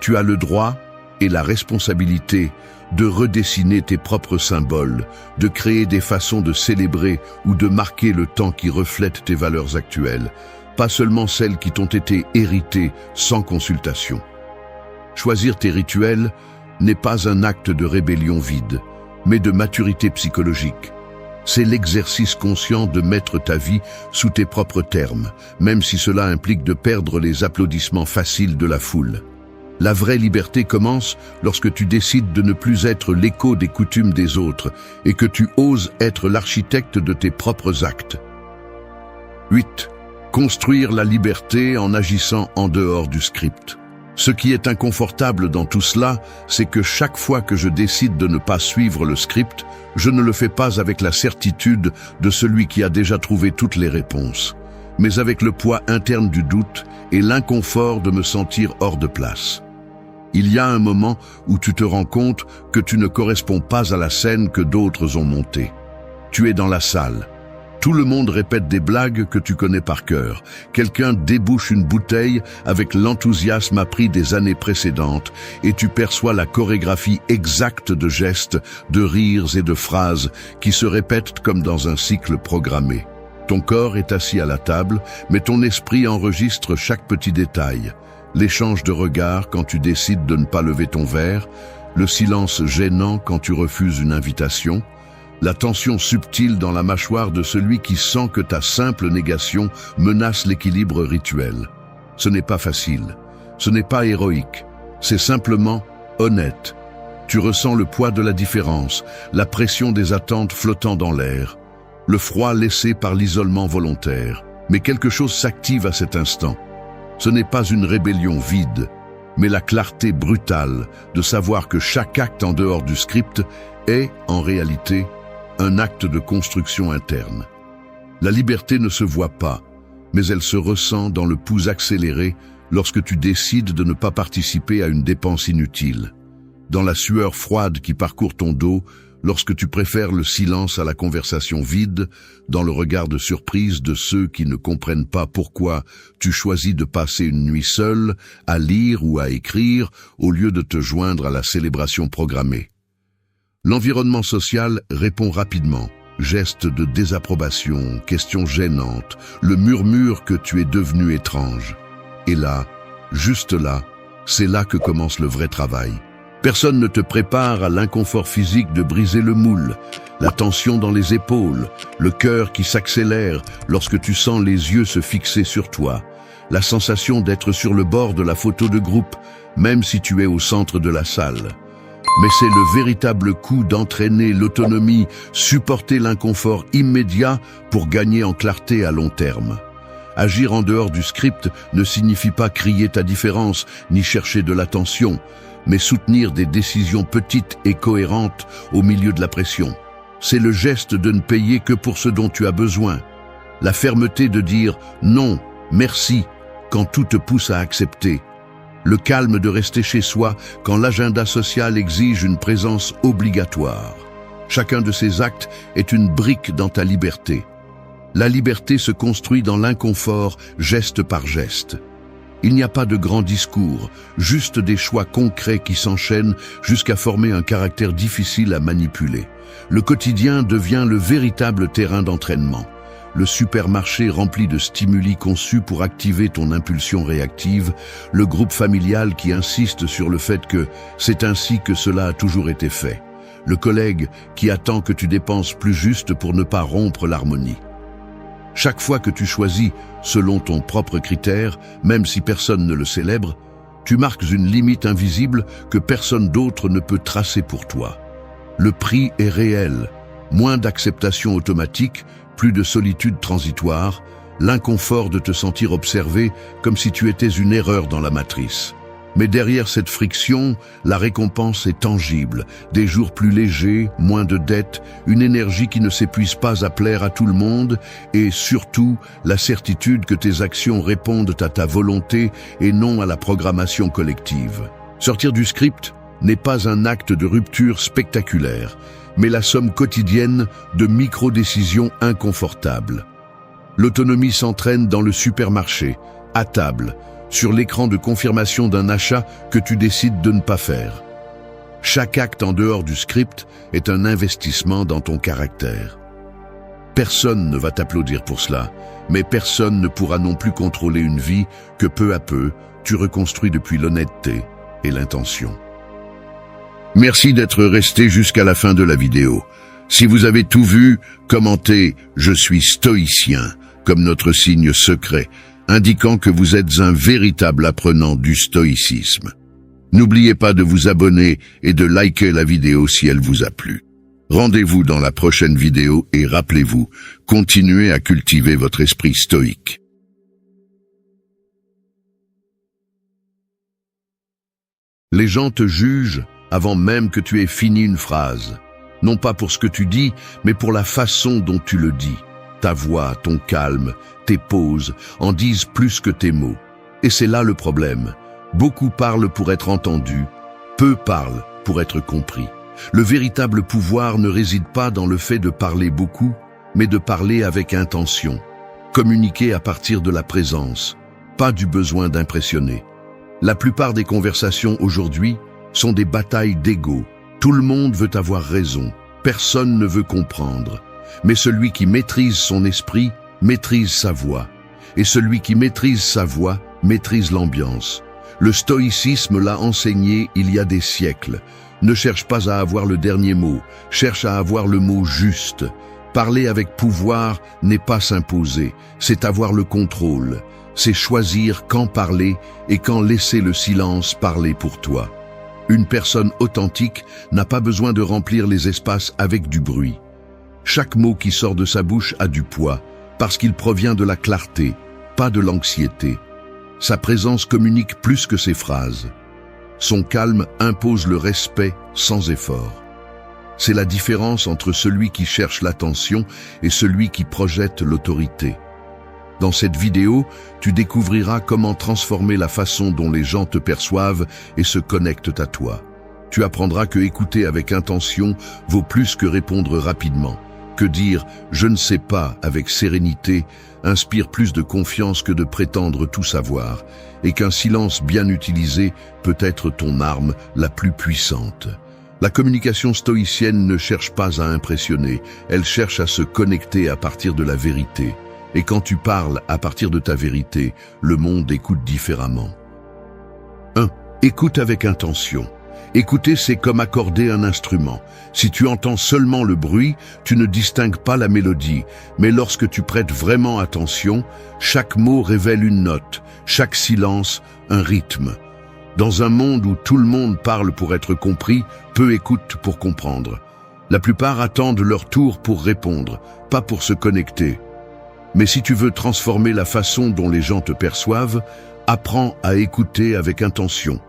Tu as le droit et la responsabilité de redessiner tes propres symboles, de créer des façons de célébrer ou de marquer le temps qui reflètent tes valeurs actuelles, pas seulement celles qui t'ont été héritées sans consultation. Choisir tes rituels n'est pas un acte de rébellion vide, mais de maturité psychologique. C'est l'exercice conscient de mettre ta vie sous tes propres termes, même si cela implique de perdre les applaudissements faciles de la foule. La vraie liberté commence lorsque tu décides de ne plus être l'écho des coutumes des autres et que tu oses être l'architecte de tes propres actes. 8. Construire la liberté en agissant en dehors du script. Ce qui est inconfortable dans tout cela, c'est que chaque fois que je décide de ne pas suivre le script, je ne le fais pas avec la certitude de celui qui a déjà trouvé toutes les réponses, mais avec le poids interne du doute et l'inconfort de me sentir hors de place. Il y a un moment où tu te rends compte que tu ne corresponds pas à la scène que d'autres ont montée. Tu es dans la salle. Tout le monde répète des blagues que tu connais par cœur. Quelqu'un débouche une bouteille avec l'enthousiasme appris des années précédentes et tu perçois la chorégraphie exacte de gestes, de rires et de phrases qui se répètent comme dans un cycle programmé. Ton corps est assis à la table, mais ton esprit enregistre chaque petit détail. L'échange de regards quand tu décides de ne pas lever ton verre, le silence gênant quand tu refuses une invitation, la tension subtile dans la mâchoire de celui qui sent que ta simple négation menace l'équilibre rituel. Ce n'est pas facile, ce n'est pas héroïque, c'est simplement honnête. Tu ressens le poids de la différence, la pression des attentes flottant dans l'air, le froid laissé par l'isolement volontaire. Mais quelque chose s'active à cet instant. Ce n'est pas une rébellion vide, mais la clarté brutale de savoir que chaque acte en dehors du script est, en réalité, un acte de construction interne. La liberté ne se voit pas, mais elle se ressent dans le pouls accéléré lorsque tu décides de ne pas participer à une dépense inutile, dans la sueur froide qui parcourt ton dos, lorsque tu préfères le silence à la conversation vide, dans le regard de surprise de ceux qui ne comprennent pas pourquoi tu choisis de passer une nuit seule, à lire ou à écrire, au lieu de te joindre à la célébration programmée. L'environnement social répond rapidement. Gestes de désapprobation, questions gênantes, le murmure que tu es devenu étrange. Et là, juste là, c'est là que commence le vrai travail. Personne ne te prépare à l'inconfort physique de briser le moule, la tension dans les épaules, le cœur qui s'accélère lorsque tu sens les yeux se fixer sur toi, la sensation d'être sur le bord de la photo de groupe, même si tu es au centre de la salle. Mais c'est le véritable coup d'entraîner l'autonomie, supporter l'inconfort immédiat pour gagner en clarté à long terme. Agir en dehors du script ne signifie pas crier ta différence, ni chercher de l'attention, mais soutenir des décisions petites et cohérentes au milieu de la pression. C'est le geste de ne payer que pour ce dont tu as besoin. La fermeté de dire « non, merci » quand tout te pousse à accepter. Le calme de rester chez soi quand l'agenda social exige une présence obligatoire. Chacun de ces actes est une brique dans ta liberté. La liberté se construit dans l'inconfort, geste par geste. Il n'y a pas de grands discours, juste des choix concrets qui s'enchaînent jusqu'à former un caractère difficile à manipuler. Le quotidien devient le véritable terrain d'entraînement. Le supermarché rempli de stimuli conçus pour activer ton impulsion réactive, le groupe familial qui insiste sur le fait que c'est ainsi que cela a toujours été fait, le collègue qui attend que tu dépenses plus juste pour ne pas rompre l'harmonie. Chaque fois que tu choisis selon ton propre critère, même si personne ne le célèbre, tu marques une limite invisible que personne d'autre ne peut tracer pour toi. Le prix est réel, moins d'acceptation automatique, plus de solitude transitoire, l'inconfort de te sentir observé comme si tu étais une erreur dans la matrice. Mais derrière cette friction, la récompense est tangible, des jours plus légers, moins de dettes, une énergie qui ne s'épuise pas à plaire à tout le monde et surtout la certitude que tes actions répondent à ta volonté et non à la programmation collective. Sortir du script n'est pas un acte de rupture spectaculaire, mais la somme quotidienne de micro-décisions inconfortables. L'autonomie s'entraîne dans le supermarché, à table, sur l'écran de confirmation d'un achat que tu décides de ne pas faire. Chaque acte en dehors du script est un investissement dans ton caractère. Personne ne va t'applaudir pour cela, mais personne ne pourra non plus contrôler une vie que peu à peu, tu reconstruis depuis l'honnêteté et l'intention. Merci d'être resté jusqu'à la fin de la vidéo. Si vous avez tout vu, commentez « Je suis stoïcien » comme notre signe secret, indiquant que vous êtes un véritable apprenant du stoïcisme. N'oubliez pas de vous abonner et de liker la vidéo si elle vous a plu. Rendez-vous dans la prochaine vidéo et rappelez-vous, continuez à cultiver votre esprit stoïque. Les gens te jugent avant même que tu aies fini une phrase. Non pas pour ce que tu dis, mais pour la façon dont tu le dis. Ta voix, ton calme, tes pauses en disent plus que tes mots. Et c'est là le problème. Beaucoup parlent pour être entendus, peu parlent pour être compris. Le véritable pouvoir ne réside pas dans le fait de parler beaucoup, mais de parler avec intention. Communiquer à partir de la présence, pas du besoin d'impressionner. La plupart des conversations aujourd'hui sont des batailles d'ego. Tout le monde veut avoir raison, personne ne veut comprendre. Mais celui qui maîtrise son esprit maîtrise sa voix. Et celui qui maîtrise sa voix maîtrise l'ambiance. Le stoïcisme l'a enseigné il y a des siècles. Ne cherche pas à avoir le dernier mot, cherche à avoir le mot juste. Parler avec pouvoir n'est pas s'imposer, c'est avoir le contrôle. C'est choisir quand parler et quand laisser le silence parler pour toi. Une personne authentique n'a pas besoin de remplir les espaces avec du bruit. Chaque mot qui sort de sa bouche a du poids, parce qu'il provient de la clarté, pas de l'anxiété. Sa présence communique plus que ses phrases. Son calme impose le respect sans effort. C'est la différence entre celui qui cherche l'attention et celui qui projette l'autorité. Dans cette vidéo, tu découvriras comment transformer la façon dont les gens te perçoivent et se connectent à toi. Tu apprendras que écouter avec intention vaut plus que répondre rapidement, que dire « je ne sais pas » avec sérénité inspire plus de confiance que de prétendre tout savoir, et qu'un silence bien utilisé peut être ton arme la plus puissante. La communication stoïcienne ne cherche pas à impressionner, elle cherche à se connecter à partir de la vérité. Et quand tu parles à partir de ta vérité, le monde écoute différemment. 1. Écoute avec intention. Écouter, c'est comme accorder un instrument. Si tu entends seulement le bruit, tu ne distingues pas la mélodie. Mais lorsque tu prêtes vraiment attention, chaque mot révèle une note, chaque silence, un rythme. Dans un monde où tout le monde parle pour être compris, peu écoutent pour comprendre. La plupart attendent leur tour pour répondre, pas pour se connecter. Mais si tu veux transformer la façon dont les gens te perçoivent, apprends à écouter avec intention.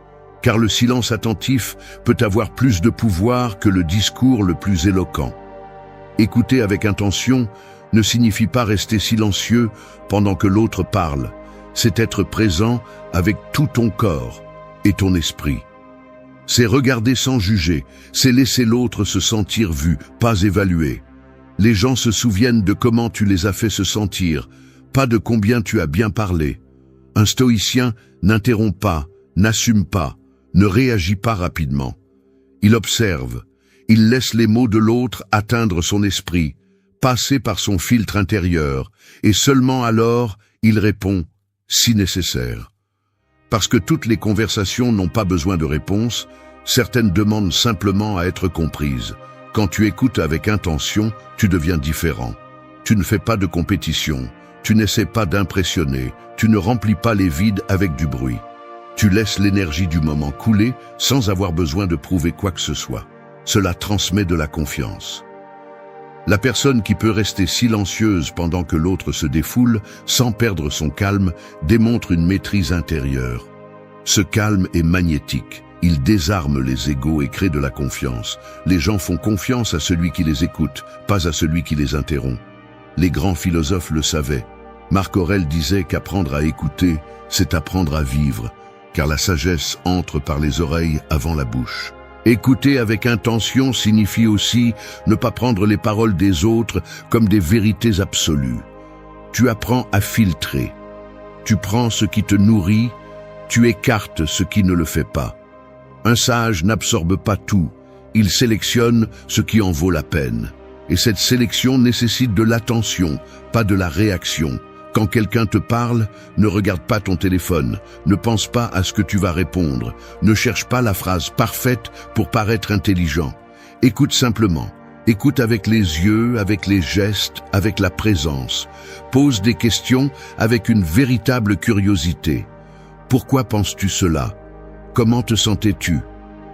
Car le silence attentif peut avoir plus de pouvoir que le discours le plus éloquent. Écouter avec intention ne signifie pas rester silencieux pendant que l'autre parle. C'est être présent avec tout ton corps et ton esprit. C'est regarder sans juger, c'est laisser l'autre se sentir vu, pas évalué. Les gens se souviennent de comment tu les as fait se sentir, pas de combien tu as bien parlé. Un stoïcien n'interrompt pas, n'assume pas, ne réagit pas rapidement. Il observe, il laisse les mots de l'autre atteindre son esprit, passer par son filtre intérieur, et seulement alors il répond, si nécessaire. Parce que toutes les conversations n'ont pas besoin de réponse, certaines demandent simplement à être comprises. Quand tu écoutes avec intention, tu deviens différent. Tu ne fais pas de compétition, tu n'essaies pas d'impressionner, tu ne remplis pas les vides avec du bruit. Tu laisses l'énergie du moment couler sans avoir besoin de prouver quoi que ce soit. Cela transmet de la confiance. La personne qui peut rester silencieuse pendant que l'autre se défoule, sans perdre son calme, démontre une maîtrise intérieure. Ce calme est magnétique. Il désarme les égos et crée de la confiance. Les gens font confiance à celui qui les écoute, pas à celui qui les interrompt. Les grands philosophes le savaient. Marc Aurèle disait qu'apprendre à écouter, c'est apprendre à vivre, car la sagesse entre par les oreilles avant la bouche. Écouter avec intention signifie aussi ne pas prendre les paroles des autres comme des vérités absolues. Tu apprends à filtrer. Tu prends ce qui te nourrit, tu écartes ce qui ne le fait pas. Un sage n'absorbe pas tout, il sélectionne ce qui en vaut la peine. Et cette sélection nécessite de l'attention, pas de la réaction. Quand quelqu'un te parle, ne regarde pas ton téléphone, ne pense pas à ce que tu vas répondre, ne cherche pas la phrase parfaite pour paraître intelligent. Écoute simplement, écoute avec les yeux, avec les gestes, avec la présence. Pose des questions avec une véritable curiosité. Pourquoi penses-tu cela ? Comment te sentais-tu ?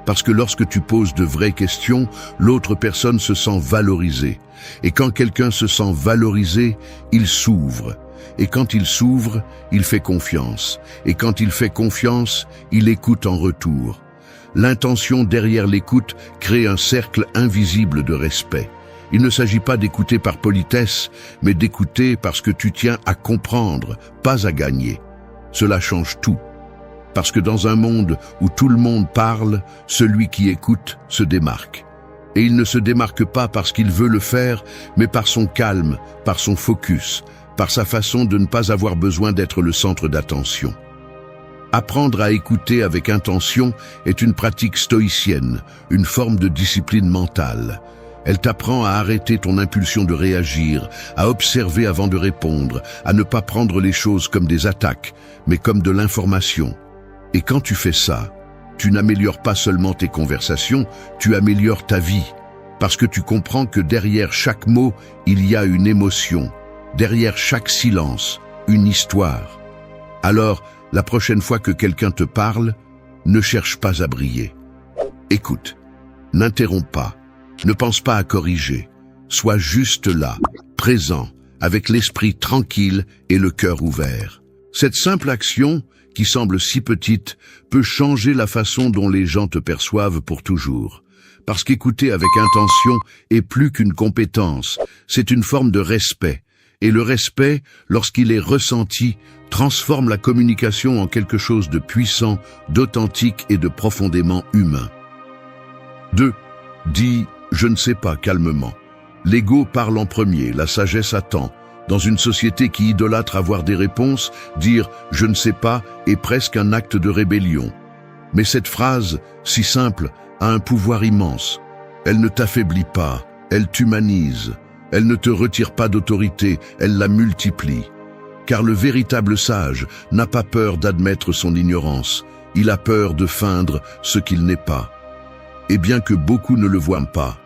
Parce que lorsque tu poses de vraies questions, l'autre personne se sent valorisée. Et quand quelqu'un se sent valorisé, il s'ouvre. Et quand il s'ouvre, il fait confiance. Et quand il fait confiance, il écoute en retour. L'intention derrière l'écoute crée un cercle invisible de respect. Il ne s'agit pas d'écouter par politesse, mais d'écouter parce que tu tiens à comprendre, pas à gagner. Cela change tout. Parce que dans un monde où tout le monde parle, celui qui écoute se démarque. Et il ne se démarque pas parce qu'il veut le faire, mais par son calme, par son focus, par sa façon de ne pas avoir besoin d'être le centre d'attention. Apprendre à écouter avec intention est une pratique stoïcienne, une forme de discipline mentale. Elle t'apprend à arrêter ton impulsion de réagir, à observer avant de répondre, à ne pas prendre les choses comme des attaques, mais comme de l'information. Et quand tu fais ça, tu n'améliores pas seulement tes conversations, tu améliores ta vie. Parce que tu comprends que derrière chaque mot, il y a une émotion. Derrière chaque silence, une histoire. Alors, la prochaine fois que quelqu'un te parle, ne cherche pas à briller. Écoute, n'interromps pas, ne pense pas à corriger. Sois juste là, présent, avec l'esprit tranquille et le cœur ouvert. Cette simple action, qui semble si petite, peut changer la façon dont les gens te perçoivent pour toujours. Parce qu'écouter avec intention est plus qu'une compétence, c'est une forme de respect. Et le respect, lorsqu'il est ressenti, transforme la communication en quelque chose de puissant, d'authentique et de profondément humain. 2. Dis « je ne sais pas » calmement. L'ego parle en premier, la sagesse attend. Dans une société qui idolâtre avoir des réponses, dire « je ne sais pas » est presque un acte de rébellion. Mais cette phrase, si simple, a un pouvoir immense. Elle ne t'affaiblit pas, elle t'humanise. Elle ne te retire pas d'autorité, elle la multiplie. Car le véritable sage n'a pas peur d'admettre son ignorance, il a peur de feindre ce qu'il n'est pas. Et bien que beaucoup ne le voient pas,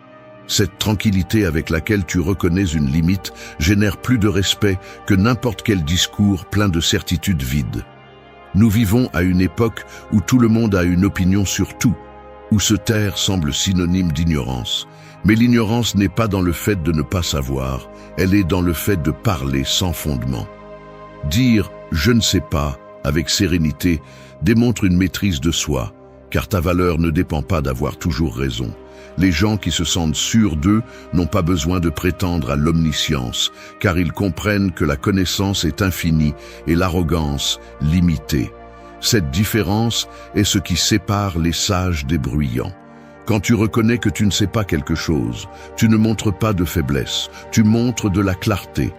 cette tranquillité avec laquelle tu reconnais une limite génère plus de respect que n'importe quel discours plein de certitudes vides. Nous vivons à une époque où tout le monde a une opinion sur tout, où se taire semble synonyme d'ignorance. Mais l'ignorance n'est pas dans le fait de ne pas savoir, elle est dans le fait de parler sans fondement. Dire « je ne sais pas » avec sérénité démontre une maîtrise de soi, car ta valeur ne dépend pas d'avoir toujours raison. Les gens qui se sentent sûrs d'eux n'ont pas besoin de prétendre à l'omniscience, car ils comprennent que la connaissance est infinie et l'arrogance limitée. Cette différence est ce qui sépare les sages des bruyants. Quand tu reconnais que tu ne sais pas quelque chose, tu ne montres pas de faiblesse, tu montres de la clarté.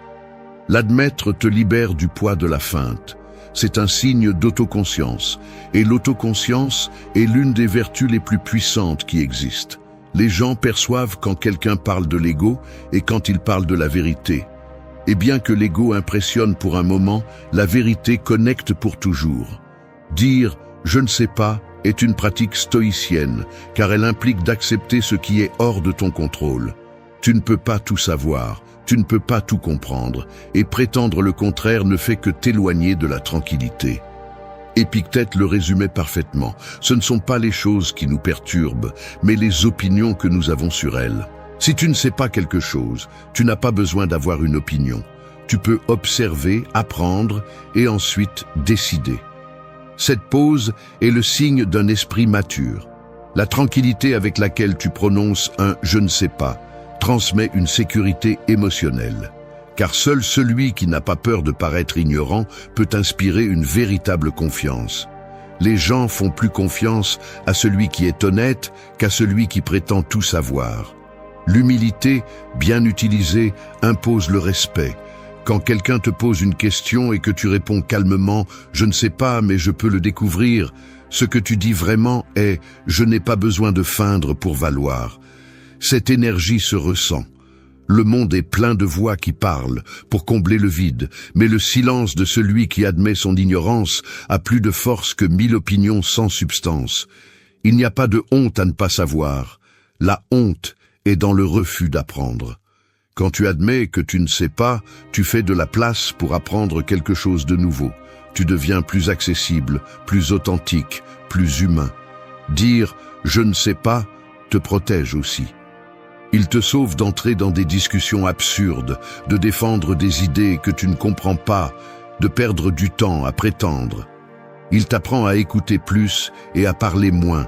L'admettre te libère du poids de la feinte. C'est un signe d'autoconscience, et l'autoconscience est l'une des vertus les plus puissantes qui existent. Les gens perçoivent quand quelqu'un parle de l'ego et quand il parle de la vérité. Et bien que l'ego impressionne pour un moment, la vérité connecte pour toujours. Dire « je ne sais pas » est une pratique stoïcienne, car elle implique d'accepter ce qui est hors de ton contrôle. Tu ne peux pas tout savoir, tu ne peux pas tout comprendre, et prétendre le contraire ne fait que t'éloigner de la tranquillité. Épictète le résumait parfaitement. Ce ne sont pas les choses qui nous perturbent, mais les opinions que nous avons sur elles. Si tu ne sais pas quelque chose, tu n'as pas besoin d'avoir une opinion. Tu peux observer, apprendre et ensuite décider. Cette pause est le signe d'un esprit mature. La tranquillité avec laquelle tu prononces un « je ne sais pas » transmet une sécurité émotionnelle. Car seul celui qui n'a pas peur de paraître ignorant peut inspirer une véritable confiance. Les gens font plus confiance à celui qui est honnête qu'à celui qui prétend tout savoir. L'humilité, bien utilisée, impose le respect. Quand quelqu'un te pose une question et que tu réponds calmement « je ne sais pas, mais je peux le découvrir », ce que tu dis vraiment est « je n'ai pas besoin de feindre pour valoir ». Cette énergie se ressent. Le monde est plein de voix qui parlent pour combler le vide, mais le silence de celui qui admet son ignorance a plus de force que 1000 opinions sans substance. Il n'y a pas de honte à ne pas savoir. La honte est dans le refus d'apprendre. Quand tu admets que tu ne sais pas, tu fais de la place pour apprendre quelque chose de nouveau. Tu deviens plus accessible, plus authentique, plus humain. Dire « je ne sais pas » te protège aussi. Il te sauve d'entrer dans des discussions absurdes, de défendre des idées que tu ne comprends pas, de perdre du temps à prétendre. Il t'apprend à écouter plus et à parler moins.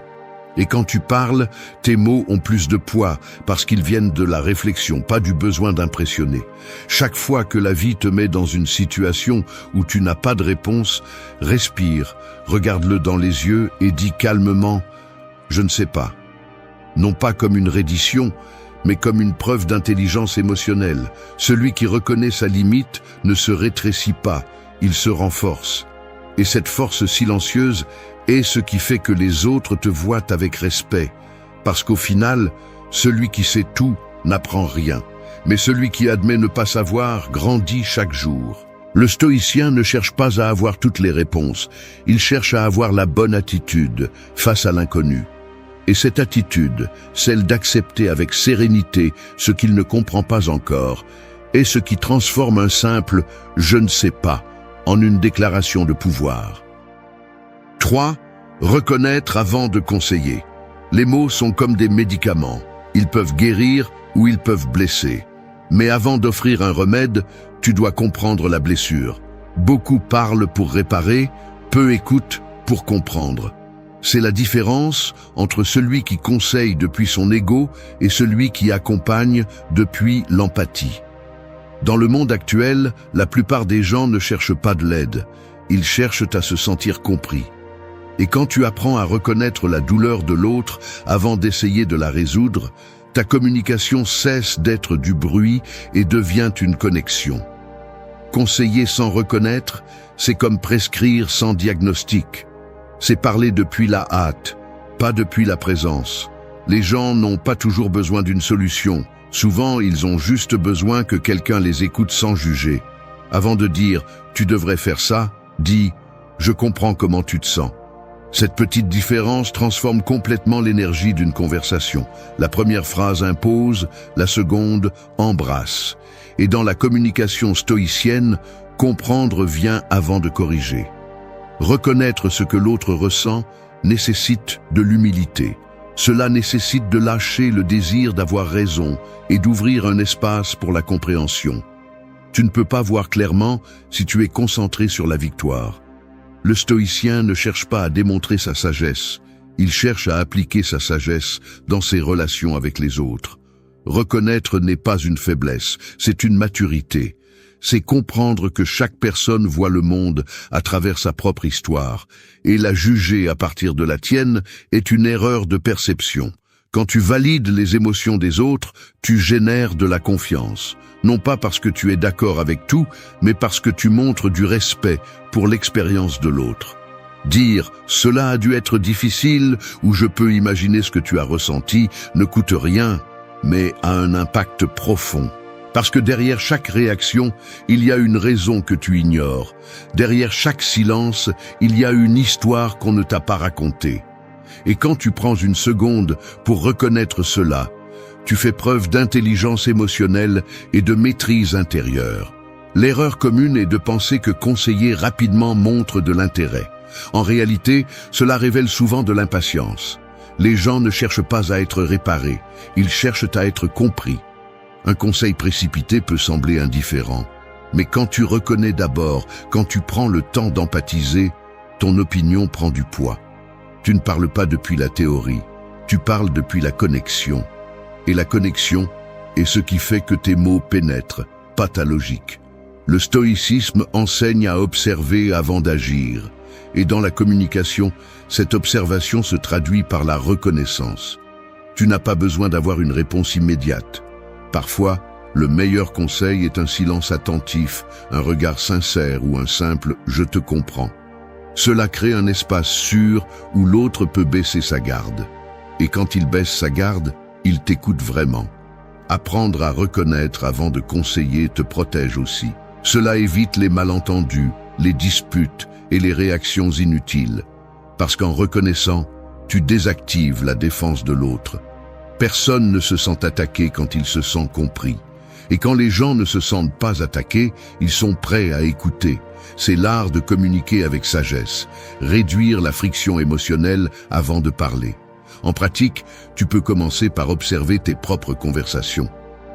Et quand tu parles, tes mots ont plus de poids parce qu'ils viennent de la réflexion, pas du besoin d'impressionner. Chaque fois que la vie te met dans une situation où tu n'as pas de réponse, respire, regarde-le dans les yeux et dis calmement « je ne sais pas ». Non pas comme une reddition, mais comme une preuve d'intelligence émotionnelle. Celui qui reconnaît sa limite ne se rétrécit pas, il se renforce. Et cette force silencieuse est ce qui fait que les autres te voient avec respect. Parce qu'au final, celui qui sait tout n'apprend rien. Mais celui qui admet ne pas savoir grandit chaque jour. Le stoïcien ne cherche pas à avoir toutes les réponses, il cherche à avoir la bonne attitude face à l'inconnu. Et cette attitude, celle d'accepter avec sérénité ce qu'il ne comprend pas encore, est ce qui transforme un simple « je ne sais pas » en une déclaration de pouvoir. 3. Reconnaître avant de conseiller. Les mots sont comme des médicaments. Ils peuvent guérir ou ils peuvent blesser. Mais avant d'offrir un remède, tu dois comprendre la blessure. Beaucoup parlent pour réparer, peu écoutent pour comprendre. C'est la différence entre celui qui conseille depuis son ego et celui qui accompagne depuis l'empathie. Dans le monde actuel, la plupart des gens ne cherchent pas de l'aide, ils cherchent à se sentir compris. Et quand tu apprends à reconnaître la douleur de l'autre avant d'essayer de la résoudre, ta communication cesse d'être du bruit et devient une connexion. Conseiller sans reconnaître, c'est comme prescrire sans diagnostic. C'est parler depuis la hâte, pas depuis la présence. Les gens n'ont pas toujours besoin d'une solution. Souvent, ils ont juste besoin que quelqu'un les écoute sans juger. Avant de dire « tu devrais faire ça », dis « je comprends comment tu te sens ». Cette petite différence transforme complètement l'énergie d'une conversation. La première phrase impose, la seconde embrasse. Et dans la communication stoïcienne, comprendre vient avant de corriger. Reconnaître ce que l'autre ressent nécessite de l'humilité. Cela nécessite de lâcher le désir d'avoir raison et d'ouvrir un espace pour la compréhension. Tu ne peux pas voir clairement si tu es concentré sur la victoire. Le stoïcien ne cherche pas à démontrer sa sagesse, il cherche à appliquer sa sagesse dans ses relations avec les autres. Reconnaître n'est pas une faiblesse, c'est une maturité. C'est comprendre que chaque personne voit le monde à travers sa propre histoire, et la juger à partir de la tienne est une erreur de perception. Quand tu valides les émotions des autres, tu génères de la confiance. Non pas parce que tu es d'accord avec tout, mais parce que tu montres du respect pour l'expérience de l'autre. Dire « cela a dû être difficile » ou « je peux imaginer ce que tu as ressenti » ne coûte rien, mais a un impact profond. Parce que derrière chaque réaction, il y a une raison que tu ignores. Derrière chaque silence, il y a une histoire qu'on ne t'a pas racontée. Et quand tu prends une seconde pour reconnaître cela, tu fais preuve d'intelligence émotionnelle et de maîtrise intérieure. L'erreur commune est de penser que conseiller rapidement montre de l'intérêt. En réalité, cela révèle souvent de l'impatience. Les gens ne cherchent pas à être réparés, ils cherchent à être compris. Un conseil précipité peut sembler indifférent, mais quand tu reconnais d'abord, quand tu prends le temps d'empathiser, ton opinion prend du poids. Tu ne parles pas depuis la théorie, tu parles depuis la connexion. Et la connexion est ce qui fait que tes mots pénètrent, pas ta logique. Le stoïcisme enseigne à observer avant d'agir. Et dans la communication, cette observation se traduit par la reconnaissance. Tu n'as pas besoin d'avoir une réponse immédiate. Parfois, le meilleur conseil est un silence attentif, un regard sincère ou un simple « je te comprends ». Cela crée un espace sûr où l'autre peut baisser sa garde. Et quand il baisse sa garde, il t'écoute vraiment. Apprendre à reconnaître avant de conseiller te protège aussi. Cela évite les malentendus, les disputes et les réactions inutiles. Parce qu'en reconnaissant, tu désactives la défense de l'autre. Personne ne se sent attaqué quand il se sent compris. Et quand les gens ne se sentent pas attaqués, ils sont prêts à écouter. C'est l'art de communiquer avec sagesse, réduire la friction émotionnelle avant de parler. En pratique, tu peux commencer par observer tes propres conversations.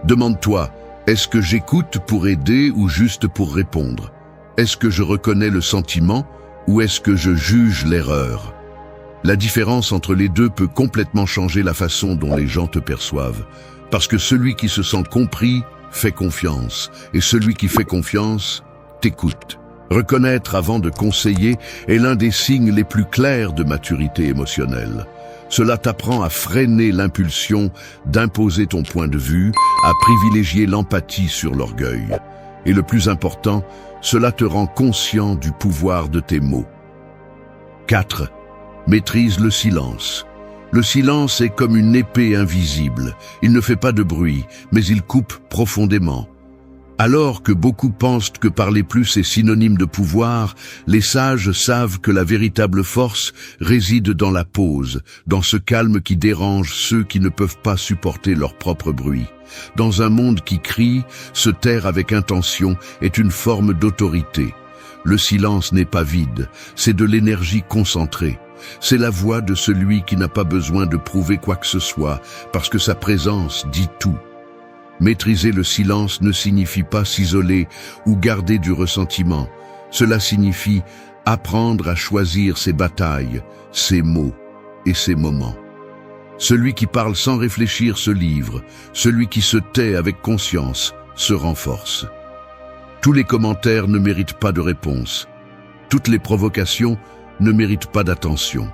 Demande-toi, est-ce que j'écoute pour aider ou juste pour répondre? Est-ce que je reconnais le sentiment ou est-ce que je juge l'erreur? La différence entre les deux peut complètement changer la façon dont les gens te perçoivent. Parce que celui qui se sent compris fait confiance, et celui qui fait confiance t'écoute. Reconnaître avant de conseiller est l'un des signes les plus clairs de maturité émotionnelle. Cela t'apprend à freiner l'impulsion d'imposer ton point de vue, à privilégier l'empathie sur l'orgueil. Et le plus important, cela te rend conscient du pouvoir de tes mots. 4. Maîtrise le silence. Le silence est comme une épée invisible. Il ne fait pas de bruit, mais il coupe profondément. Alors que beaucoup pensent que parler plus est synonyme de pouvoir, les sages savent que la véritable force réside dans la pause, dans ce calme qui dérange ceux qui ne peuvent pas supporter leur propre bruit. Dans un monde qui crie, se taire avec intention est une forme d'autorité. Le silence n'est pas vide, c'est de l'énergie concentrée. C'est la voix de celui qui n'a pas besoin de prouver quoi que ce soit, parce que sa présence dit tout. Maîtriser le silence ne signifie pas s'isoler ou garder du ressentiment. Cela signifie apprendre à choisir ses batailles, ses mots et ses moments. Celui qui parle sans réfléchir se livre, celui qui se tait avec conscience se renforce. Tous les commentaires ne méritent pas de réponse. Toutes les provocations ne méritent pas d'attention.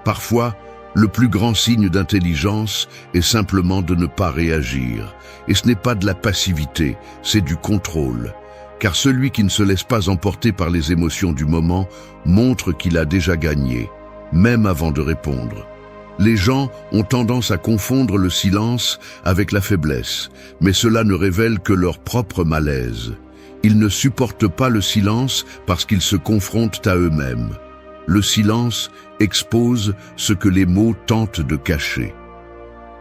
Parfois, le plus grand signe d'intelligence est simplement de ne pas réagir. Et ce n'est pas de la passivité, c'est du contrôle. Car celui qui ne se laisse pas emporter par les émotions du moment montre qu'il a déjà gagné, même avant de répondre. Les gens ont tendance à confondre le silence avec la faiblesse, mais cela ne révèle que leur propre malaise. Ils ne supportent pas le silence parce qu'ils se confrontent à eux-mêmes. Le silence expose ce que les mots tentent de cacher.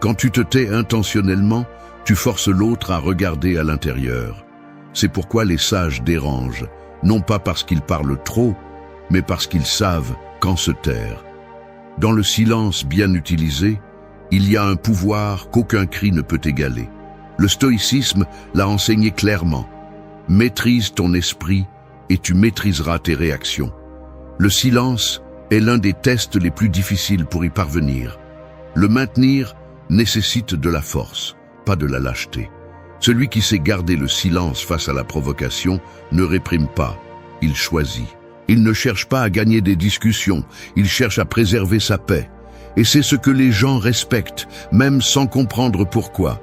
Quand tu te tais intentionnellement, tu forces l'autre à regarder à l'intérieur. C'est pourquoi les sages dérangent, non pas parce qu'ils parlent trop, mais parce qu'ils savent quand se taire. Dans le silence bien utilisé, il y a un pouvoir qu'aucun cri ne peut égaler. Le stoïcisme l'a enseigné clairement. Maîtrise ton esprit et tu maîtriseras tes réactions. Le silence est l'un des tests les plus difficiles pour y parvenir. Le maintenir nécessite de la force, pas de la lâcheté. Celui qui sait garder le silence face à la provocation ne réprime pas, il choisit. Il ne cherche pas à gagner des discussions, il cherche à préserver sa paix. Et c'est ce que les gens respectent, même sans comprendre pourquoi.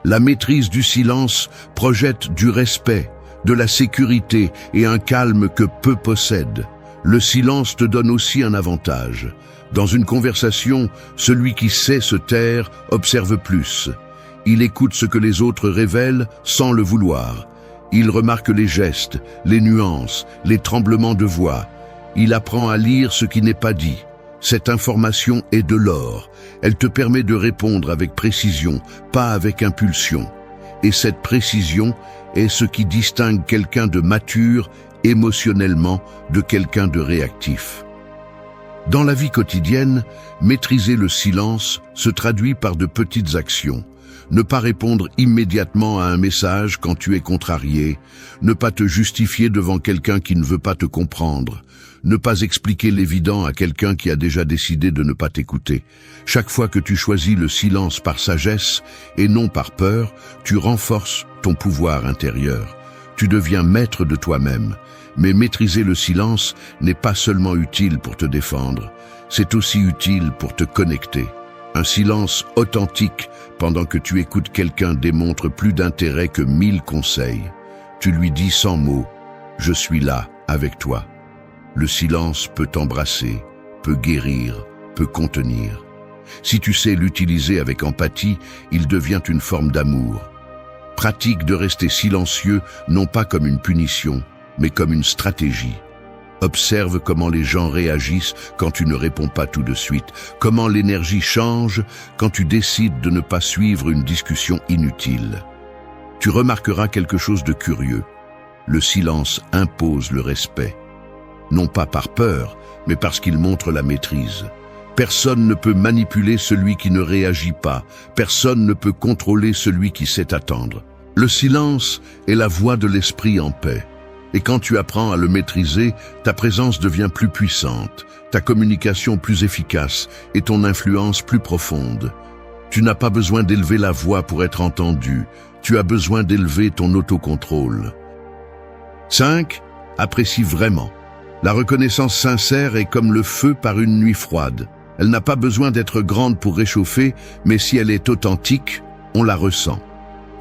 La maîtrise du silence projette du respect, de la sécurité et un calme que peu possèdent. Le silence te donne aussi un avantage. Dans une conversation, celui qui sait se taire observe plus. Il écoute ce que les autres révèlent sans le vouloir. Il remarque les gestes, les nuances, les tremblements de voix. Il apprend à lire ce qui n'est pas dit. Cette information est de l'or. Elle te permet de répondre avec précision, pas avec impulsion. Et cette précision est ce qui distingue quelqu'un de mature émotionnellement de quelqu'un de réactif. Dans la vie quotidienne, maîtriser le silence se traduit par de petites actions. Ne pas répondre immédiatement à un message quand tu es contrarié, ne pas te justifier devant quelqu'un qui ne veut pas te comprendre, ne pas expliquer l'évident à quelqu'un qui a déjà décidé de ne pas t'écouter. Chaque fois que tu choisis le silence par sagesse et non par peur, tu renforces ton pouvoir intérieur. Tu deviens maître de toi-même. Mais maîtriser le silence n'est pas seulement utile pour te défendre, c'est aussi utile pour te connecter. Un silence authentique pendant que tu écoutes quelqu'un démontre plus d'intérêt que 1000 conseils. Tu lui dis sans mots, « Je suis là, avec toi ». Le silence peut t'embrasser, peut guérir, peut contenir. Si tu sais l'utiliser avec empathie, il devient une forme d'amour. Pratique de rester silencieux, non pas comme une punition, mais comme une stratégie. Observe comment les gens réagissent quand tu ne réponds pas tout de suite, comment l'énergie change quand tu décides de ne pas suivre une discussion inutile. Tu remarqueras quelque chose de curieux. Le silence impose le respect. Non pas par peur, mais parce qu'il montre la maîtrise. Personne ne peut manipuler celui qui ne réagit pas. Personne ne peut contrôler celui qui sait attendre. Le silence est la voix de l'esprit en paix. Et quand tu apprends à le maîtriser, ta présence devient plus puissante, ta communication plus efficace et ton influence plus profonde. Tu n'as pas besoin d'élever la voix pour être entendu, tu as besoin d'élever ton autocontrôle. 5. Apprécie vraiment. La reconnaissance sincère est comme le feu par une nuit froide. Elle n'a pas besoin d'être grande pour réchauffer, mais si elle est authentique, on la ressent.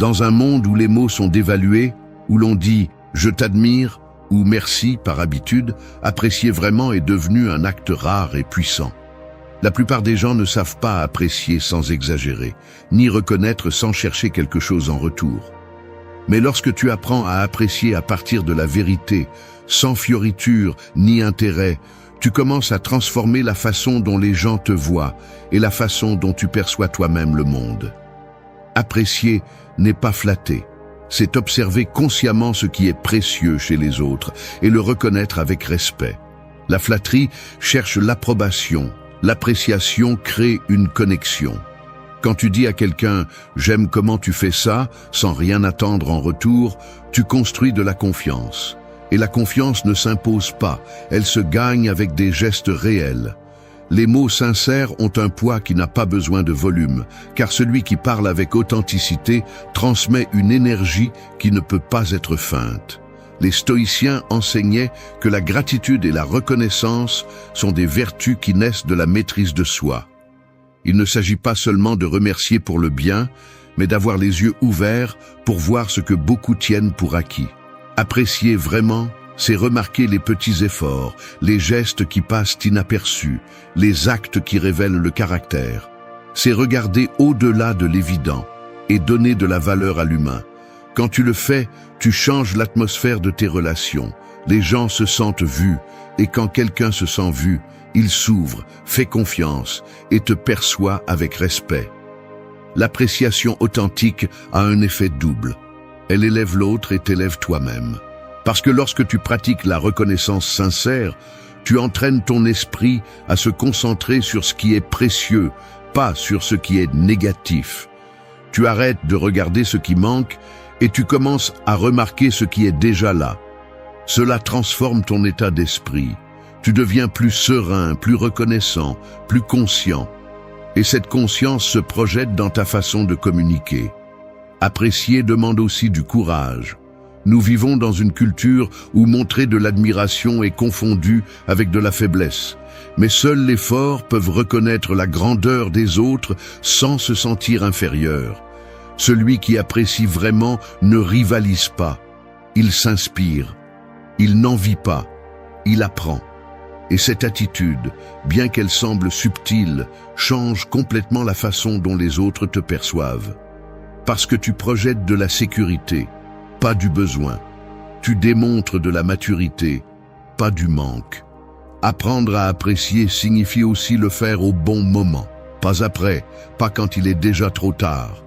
Dans un monde où les mots sont dévalués, où l'on dit « je t'admire » ou « merci » par habitude, apprécier vraiment est devenu un acte rare et puissant. La plupart des gens ne savent pas apprécier sans exagérer, ni reconnaître sans chercher quelque chose en retour. Mais lorsque tu apprends à apprécier à partir de la vérité, sans fioriture ni intérêt, tu commences à transformer la façon dont les gens te voient et la façon dont tu perçois toi-même le monde. Apprécier n'est pas flatter, c'est observer consciemment ce qui est précieux chez les autres et le reconnaître avec respect. La flatterie cherche l'approbation, l'appréciation crée une connexion. Quand tu dis à quelqu'un « j'aime comment tu fais ça » sans rien attendre en retour, tu construis de la confiance. Et la confiance ne s'impose pas, elle se gagne avec des gestes réels. Les mots sincères ont un poids qui n'a pas besoin de volume, car celui qui parle avec authenticité transmet une énergie qui ne peut pas être feinte. Les stoïciens enseignaient que la gratitude et la reconnaissance sont des vertus qui naissent de la maîtrise de soi. Il ne s'agit pas seulement de remercier pour le bien, mais d'avoir les yeux ouverts pour voir ce que beaucoup tiennent pour acquis. Apprécier vraiment, c'est remarquer les petits efforts, les gestes qui passent inaperçus, les actes qui révèlent le caractère. C'est regarder au-delà de l'évident et donner de la valeur à l'humain. Quand tu le fais, tu changes l'atmosphère de tes relations. Les gens se sentent vus, et quand quelqu'un se sent vu, il s'ouvre, fait confiance et te perçoit avec respect. L'appréciation authentique a un effet double. Elle élève l'autre et t'élève toi-même. Parce que lorsque tu pratiques la reconnaissance sincère, tu entraînes ton esprit à se concentrer sur ce qui est précieux, pas sur ce qui est négatif. Tu arrêtes de regarder ce qui manque et tu commences à remarquer ce qui est déjà là. Cela transforme ton état d'esprit. Tu deviens plus serein, plus reconnaissant, plus conscient. Et cette conscience se projette dans ta façon de communiquer. Apprécier demande aussi du courage. Nous vivons dans une culture où montrer de l'admiration est confondu avec de la faiblesse. Mais seuls les forts peuvent reconnaître la grandeur des autres sans se sentir inférieur. Celui qui apprécie vraiment ne rivalise pas. Il s'inspire. Il n'envie pas. Il apprend. Et cette attitude, bien qu'elle semble subtile, change complètement la façon dont les autres te perçoivent. Parce que tu projettes de la sécurité, pas du besoin. Tu démontres de la maturité, pas du manque. Apprendre à apprécier signifie aussi le faire au bon moment, pas après, pas quand il est déjà trop tard.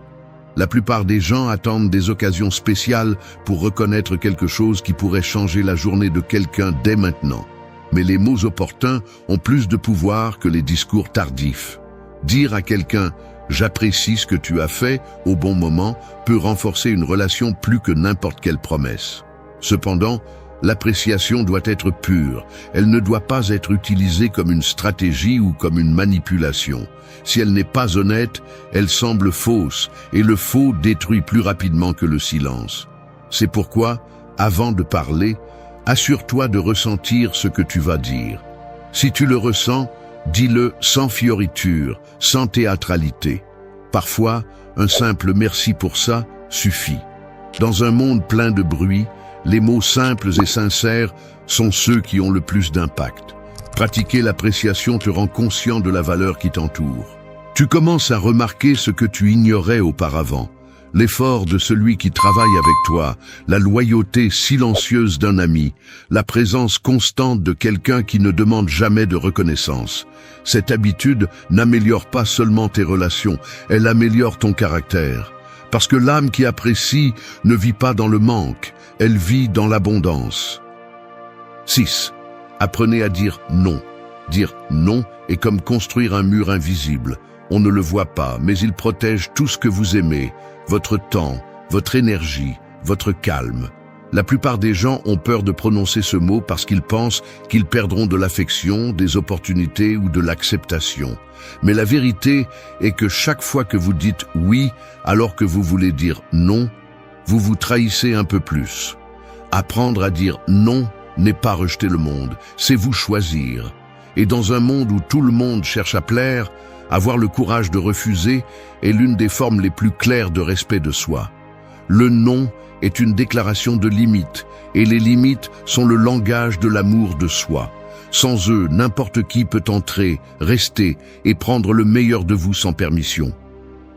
La plupart des gens attendent des occasions spéciales pour reconnaître quelque chose qui pourrait changer la journée de quelqu'un dès maintenant. Mais les mots opportuns ont plus de pouvoir que les discours tardifs. Dire à quelqu'un « j'apprécie ce que tu as fait » au bon moment peut renforcer une relation plus que n'importe quelle promesse. Cependant, l'appréciation doit être pure. Elle ne doit pas être utilisée comme une stratégie ou comme une manipulation. Si elle n'est pas honnête, elle semble fausse, et le faux détruit plus rapidement que le silence. C'est pourquoi, avant de parler, assure-toi de ressentir ce que tu vas dire. Si tu le ressens, dis-le sans fioriture, sans théâtralité. Parfois, un simple merci pour ça suffit. Dans un monde plein de bruit, les mots simples et sincères sont ceux qui ont le plus d'impact. Pratiquer l'appréciation te rend conscient de la valeur qui t'entoure. Tu commences à remarquer ce que tu ignorais auparavant. L'effort de celui qui travaille avec toi, la loyauté silencieuse d'un ami, la présence constante de quelqu'un qui ne demande jamais de reconnaissance. Cette habitude n'améliore pas seulement tes relations, elle améliore ton caractère. Parce que l'âme qui apprécie ne vit pas dans le manque, elle vit dans l'abondance. 6. Apprenez à dire non. Dire non est comme construire un mur invisible. On ne le voit pas, mais il protège tout ce que vous aimez, votre temps, votre énergie, votre calme. La plupart des gens ont peur de prononcer ce mot parce qu'ils pensent qu'ils perdront de l'affection, des opportunités ou de l'acceptation. Mais la vérité est que chaque fois que vous dites oui alors que vous voulez dire non, vous vous trahissez un peu plus. Apprendre à dire non n'est pas rejeter le monde, c'est vous choisir. Et dans un monde où tout le monde cherche à plaire, avoir le courage de refuser est l'une des formes les plus claires de respect de soi. Le non est une déclaration de limites, et les limites sont le langage de l'amour de soi. Sans eux, n'importe qui peut entrer, rester et prendre le meilleur de vous sans permission.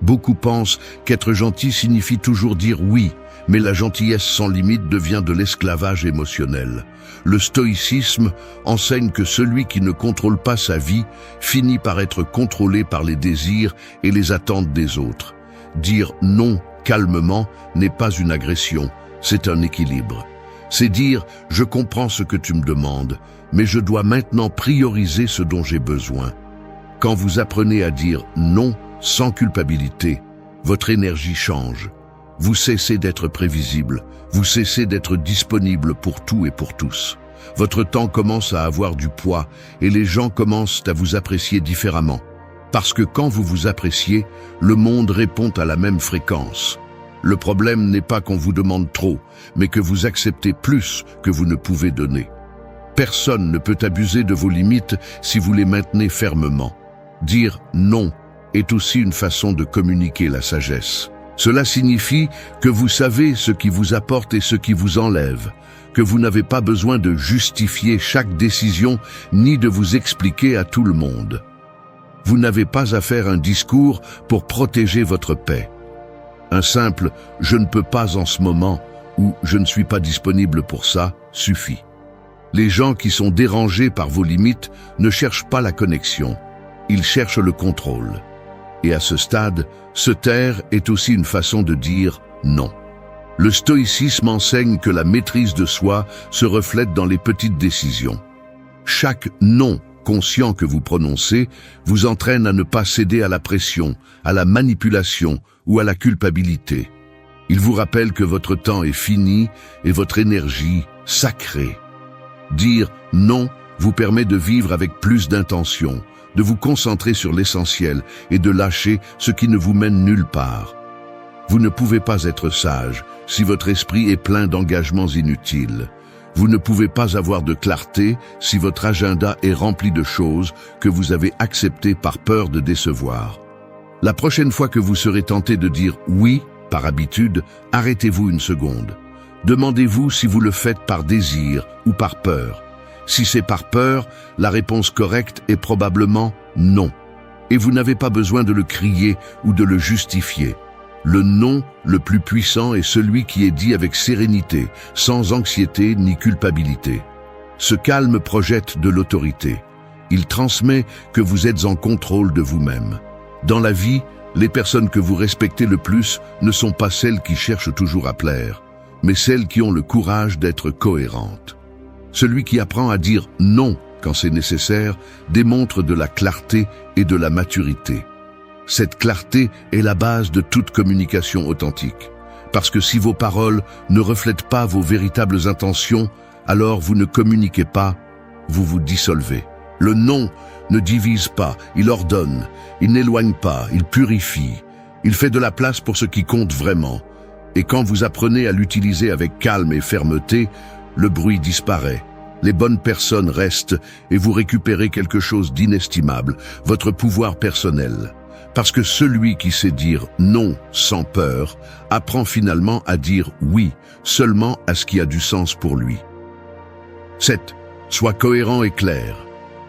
Beaucoup pensent qu'être gentil signifie toujours dire oui, mais la gentillesse sans limite devient de l'esclavage émotionnel. Le stoïcisme enseigne que celui qui ne contrôle pas sa vie finit par être contrôlé par les désirs et les attentes des autres. Dire non calmement n'est pas une agression, c'est un équilibre. C'est dire « je comprends ce que tu me demandes, mais je dois maintenant prioriser ce dont j'ai besoin ». Quand vous apprenez à dire non sans culpabilité, votre énergie change. Vous cessez d'être prévisible, vous cessez d'être disponible pour tout et pour tous. Votre temps commence à avoir du poids et les gens commencent à vous apprécier différemment. Parce que quand vous vous appréciez, le monde répond à la même fréquence. Le problème n'est pas qu'on vous demande trop, mais que vous acceptez plus que vous ne pouvez donner. Personne ne peut abuser de vos limites si vous les maintenez fermement. Dire non est aussi une façon de communiquer la sagesse. Cela signifie que vous savez ce qui vous apporte et ce qui vous enlève, que vous n'avez pas besoin de justifier chaque décision ni de vous expliquer à tout le monde. Vous n'avez pas à faire un discours pour protéger votre paix. Un simple « je ne peux pas en ce moment » ou « je ne suis pas disponible pour ça » suffit. Les gens qui sont dérangés par vos limites ne cherchent pas la connexion, ils cherchent le contrôle. Et à ce stade, se taire est aussi une façon de dire non. Le stoïcisme enseigne que la maîtrise de soi se reflète dans les petites décisions. Chaque non conscient que vous prononcez vous entraîne à ne pas céder à la pression, à la manipulation ou à la culpabilité. Il vous rappelle que votre temps est fini et votre énergie sacrée. Dire non vous permet de vivre avec plus d'intention, de vous concentrer sur l'essentiel et de lâcher ce qui ne vous mène nulle part. Vous ne pouvez pas être sage si votre esprit est plein d'engagements inutiles. Vous ne pouvez pas avoir de clarté si votre agenda est rempli de choses que vous avez acceptées par peur de décevoir. La prochaine fois que vous serez tenté de dire oui, par habitude, arrêtez-vous une seconde. Demandez-vous si vous le faites par désir ou par peur. Si c'est par peur, la réponse correcte est probablement non. Et vous n'avez pas besoin de le crier ou de le justifier. Le non le plus puissant est celui qui est dit avec sérénité, sans anxiété ni culpabilité. Ce calme projette de l'autorité. Il transmet que vous êtes en contrôle de vous-même. Dans la vie, les personnes que vous respectez le plus ne sont pas celles qui cherchent toujours à plaire, mais celles qui ont le courage d'être cohérentes. Celui qui apprend à dire non quand c'est nécessaire démontre de la clarté et de la maturité. Cette clarté est la base de toute communication authentique. Parce que si vos paroles ne reflètent pas vos véritables intentions, alors vous ne communiquez pas, vous vous dissolvez. Le non ne divise pas, il ordonne, il n'éloigne pas, il purifie. Il fait de la place pour ce qui compte vraiment. Et quand vous apprenez à l'utiliser avec calme et fermeté, le bruit disparaît. Les bonnes personnes restent et vous récupérez quelque chose d'inestimable, votre pouvoir personnel. Parce que celui qui sait dire non sans peur apprend finalement à dire oui seulement à ce qui a du sens pour lui. 7. Sois cohérent et clair.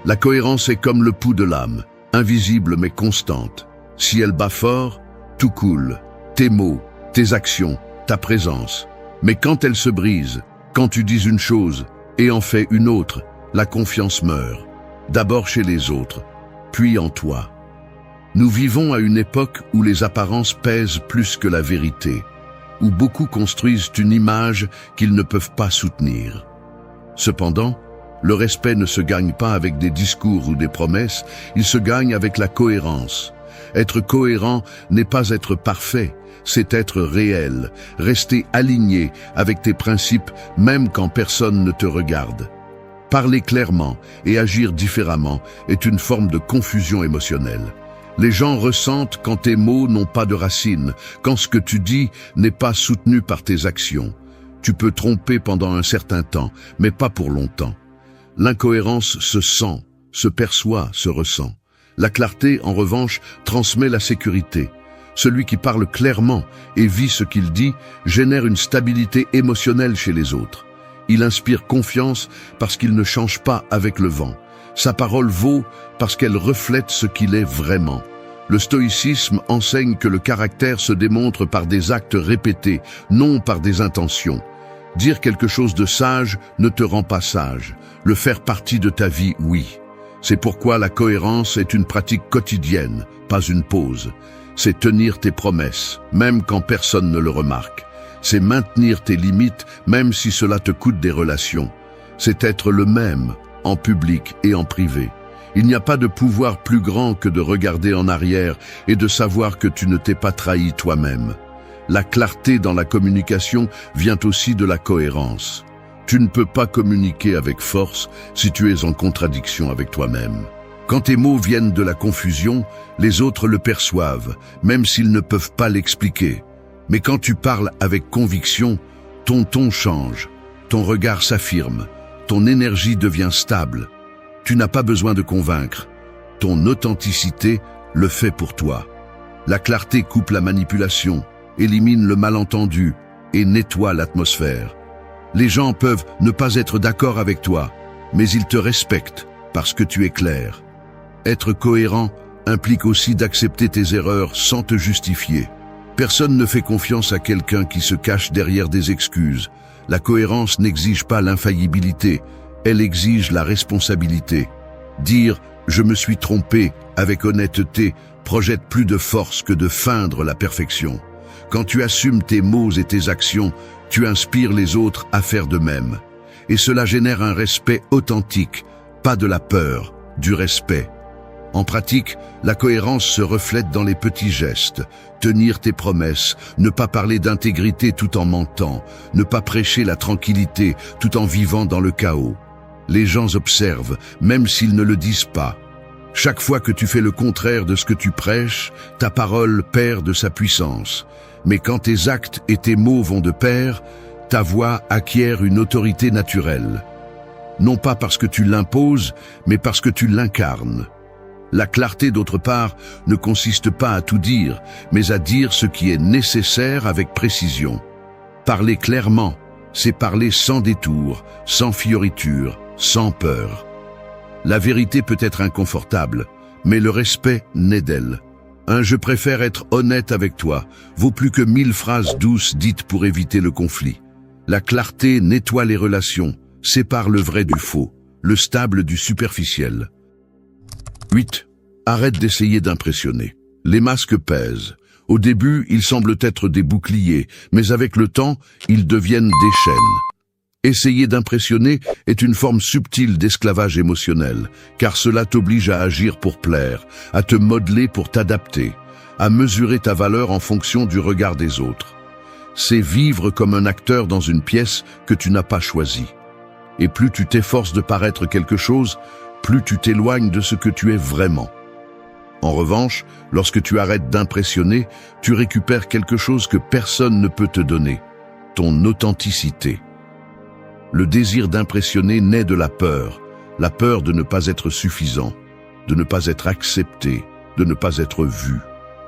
La cohérence est comme le pouls de l'âme, invisible mais constante. Si elle bat fort, tout coule, tes mots, tes actions, ta présence. Mais quand elle se brise, quand tu dis une chose et en fais une autre, la confiance meurt. D'abord chez les autres, puis en toi. Nous vivons à une époque où les apparences pèsent plus que la vérité, où beaucoup construisent une image qu'ils ne peuvent pas soutenir. Cependant, le respect ne se gagne pas avec des discours ou des promesses, il se gagne avec la cohérence. Être cohérent n'est pas être parfait, c'est être réel, rester aligné avec tes principes même quand personne ne te regarde. Parler clairement et agir différemment est une forme de confusion émotionnelle. Les gens ressentent quand tes mots n'ont pas de racines, quand ce que tu dis n'est pas soutenu par tes actions. Tu peux tromper pendant un certain temps, mais pas pour longtemps. L'incohérence se sent, se perçoit, se ressent. La clarté, en revanche, transmet la sécurité. Celui qui parle clairement et vit ce qu'il dit génère une stabilité émotionnelle chez les autres. Il inspire confiance parce qu'il ne change pas avec le vent. Sa parole vaut parce qu'elle reflète ce qu'il est vraiment. Le stoïcisme enseigne que le caractère se démontre par des actes répétés, non par des intentions. Dire quelque chose de sage ne te rend pas sage. Le faire partie de ta vie, oui. C'est pourquoi la cohérence est une pratique quotidienne, pas une pause. C'est tenir tes promesses, même quand personne ne le remarque. C'est maintenir tes limites, même si cela te coûte des relations. C'est être le même, en public et en privé. Il n'y a pas de pouvoir plus grand que de regarder en arrière et de savoir que tu ne t'es pas trahi toi-même. La clarté dans la communication vient aussi de la cohérence. Tu ne peux pas communiquer avec force si tu es en contradiction avec toi-même. Quand tes mots viennent de la confusion, les autres le perçoivent, même s'ils ne peuvent pas l'expliquer. Mais quand tu parles avec conviction, ton ton change, ton regard s'affirme, ton énergie devient stable. Tu n'as pas besoin de convaincre. Ton authenticité le fait pour toi. La clarté coupe la manipulation, élimine le malentendu et nettoie l'atmosphère. Les gens peuvent ne pas être d'accord avec toi, mais ils te respectent parce que tu es clair. Être cohérent implique aussi d'accepter tes erreurs sans te justifier. Personne ne fait confiance à quelqu'un qui se cache derrière des excuses. La cohérence n'exige pas l'infaillibilité, elle exige la responsabilité. Dire « je me suis trompé » avec honnêteté projette plus de force que de feindre la perfection. Quand tu assumes tes mots et tes actions, tu inspires les autres à faire de même. Et cela génère un respect authentique, pas de la peur, du respect. En pratique, la cohérence se reflète dans les petits gestes. Tenir tes promesses, ne pas parler d'intégrité tout en mentant, ne pas prêcher la tranquillité tout en vivant dans le chaos. Les gens observent, même s'ils ne le disent pas. Chaque fois que tu fais le contraire de ce que tu prêches, ta parole perd de sa puissance. Mais quand tes actes et tes mots vont de pair, ta voix acquiert une autorité naturelle. Non pas parce que tu l'imposes, mais parce que tu l'incarnes. La clarté, d'autre part, ne consiste pas à tout dire, mais à dire ce qui est nécessaire avec précision. Parler clairement, c'est parler sans détour, sans fioriture, sans peur. La vérité peut être inconfortable, mais le respect naît d'elle. Un « je préfère être honnête avec toi » vaut plus que 1000 phrases douces dites pour éviter le conflit. La clarté nettoie les relations, sépare le vrai du faux, le stable du superficiel. 8. Arrête d'essayer d'impressionner. Les masques pèsent. Au début, ils semblent être des boucliers, mais avec le temps, ils deviennent des chaînes. Essayer d'impressionner est une forme subtile d'esclavage émotionnel, car cela t'oblige à agir pour plaire, à te modeler pour t'adapter, à mesurer ta valeur en fonction du regard des autres. C'est vivre comme un acteur dans une pièce que tu n'as pas choisie. Et plus tu t'efforces de paraître quelque chose, plus tu t'éloignes de ce que tu es vraiment. En revanche, lorsque tu arrêtes d'impressionner, tu récupères quelque chose que personne ne peut te donner, ton authenticité. Le désir d'impressionner naît de la peur de ne pas être suffisant, de ne pas être accepté, de ne pas être vu.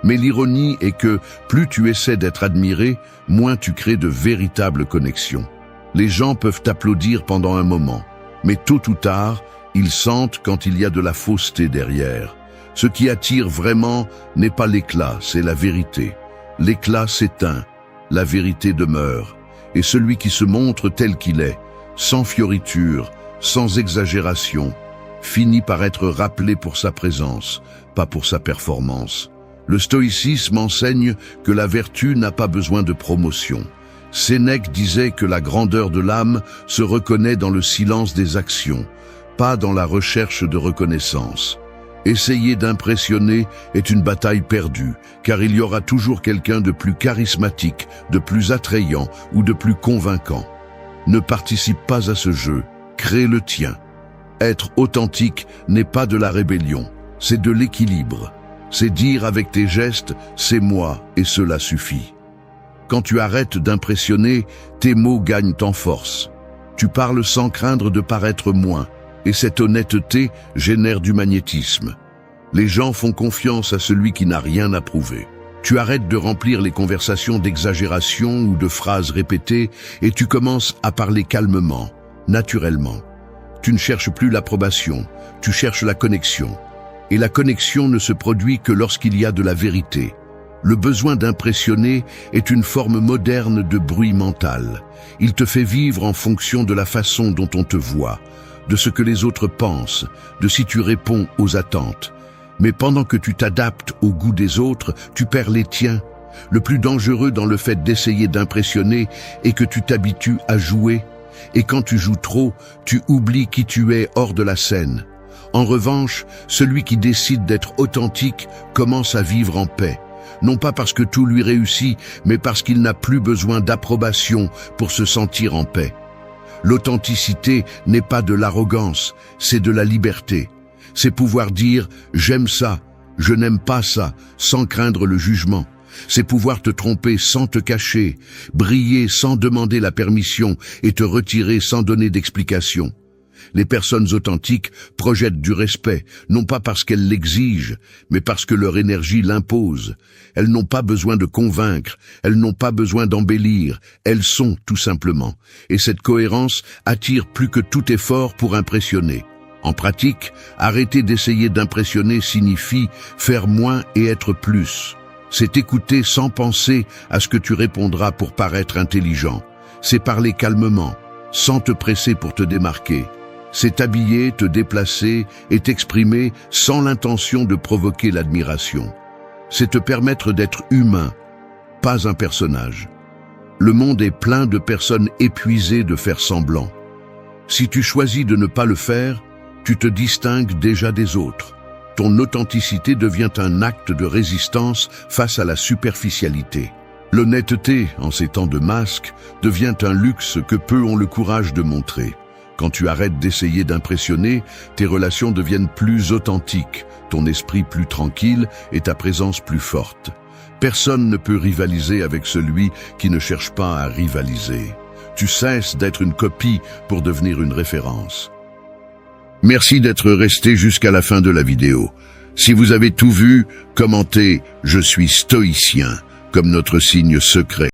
Mais l'ironie est que plus tu essaies d'être admiré, moins tu crées de véritables connexions. Les gens peuvent t'applaudir pendant un moment, mais tôt ou tard, ils sentent quand il y a de la fausseté derrière. Ce qui attire vraiment n'est pas l'éclat, c'est la vérité. L'éclat s'éteint, la vérité demeure, et celui qui se montre tel qu'il est, sans fioriture, sans exagération, finit par être rappelé pour sa présence, pas pour sa performance. Le stoïcisme enseigne que la vertu n'a pas besoin de promotion. Sénèque disait que la grandeur de l'âme se reconnaît dans le silence des actions, pas dans la recherche de reconnaissance. Essayer d'impressionner est une bataille perdue, car il y aura toujours quelqu'un de plus charismatique, de plus attrayant ou de plus convaincant. Ne participe pas à ce jeu, crée le tien. Être authentique n'est pas de la rébellion, c'est de l'équilibre. C'est dire avec tes gestes, c'est moi et cela suffit. Quand tu arrêtes d'impressionner, tes mots gagnent en force. Tu parles sans craindre de paraître moins, et cette honnêteté génère du magnétisme. Les gens font confiance à celui qui n'a rien à prouver. Tu arrêtes de remplir les conversations d'exagération ou de phrases répétées et tu commences à parler calmement, naturellement. Tu ne cherches plus l'approbation, tu cherches la connexion. Et la connexion ne se produit que lorsqu'il y a de la vérité. Le besoin d'impressionner est une forme moderne de bruit mental. Il te fait vivre en fonction de la façon dont on te voit, de ce que les autres pensent, de si tu réponds aux attentes. Mais pendant que tu t'adaptes au goût des autres, tu perds les tiens. Le plus dangereux dans le fait d'essayer d'impressionner est que tu t'habitues à jouer. Et quand tu joues trop, tu oublies qui tu es hors de la scène. En revanche, celui qui décide d'être authentique commence à vivre en paix. Non pas parce que tout lui réussit, mais parce qu'il n'a plus besoin d'approbation pour se sentir en paix. L'authenticité n'est pas de l'arrogance, c'est de la liberté. C'est pouvoir dire « j'aime ça, je n'aime pas ça » sans craindre le jugement. C'est pouvoir te tromper sans te cacher, briller sans demander la permission et te retirer sans donner d'explication. Les personnes authentiques projettent du respect, non pas parce qu'elles l'exigent, mais parce que leur énergie l'impose. Elles n'ont pas besoin de convaincre, elles n'ont pas besoin d'embellir, elles sont tout simplement. Et cette cohérence attire plus que tout effort pour impressionner. En pratique, arrêter d'essayer d'impressionner signifie faire moins et être plus. C'est écouter sans penser à ce que tu répondras pour paraître intelligent. C'est parler calmement, sans te presser pour te démarquer. C'est t'habiller, te déplacer et t'exprimer sans l'intention de provoquer l'admiration. C'est te permettre d'être humain, pas un personnage. Le monde est plein de personnes épuisées de faire semblant. Si tu choisis de ne pas le faire, tu te distingues déjà des autres. Ton authenticité devient un acte de résistance face à la superficialité. L'honnêteté, en ces temps de masque, devient un luxe que peu ont le courage de montrer. Quand tu arrêtes d'essayer d'impressionner, tes relations deviennent plus authentiques, ton esprit plus tranquille et ta présence plus forte. Personne ne peut rivaliser avec celui qui ne cherche pas à rivaliser. Tu cesses d'être une copie pour devenir une référence. Merci d'être resté jusqu'à la fin de la vidéo. Si vous avez tout vu, commentez « Je suis stoïcien » comme notre signe secret.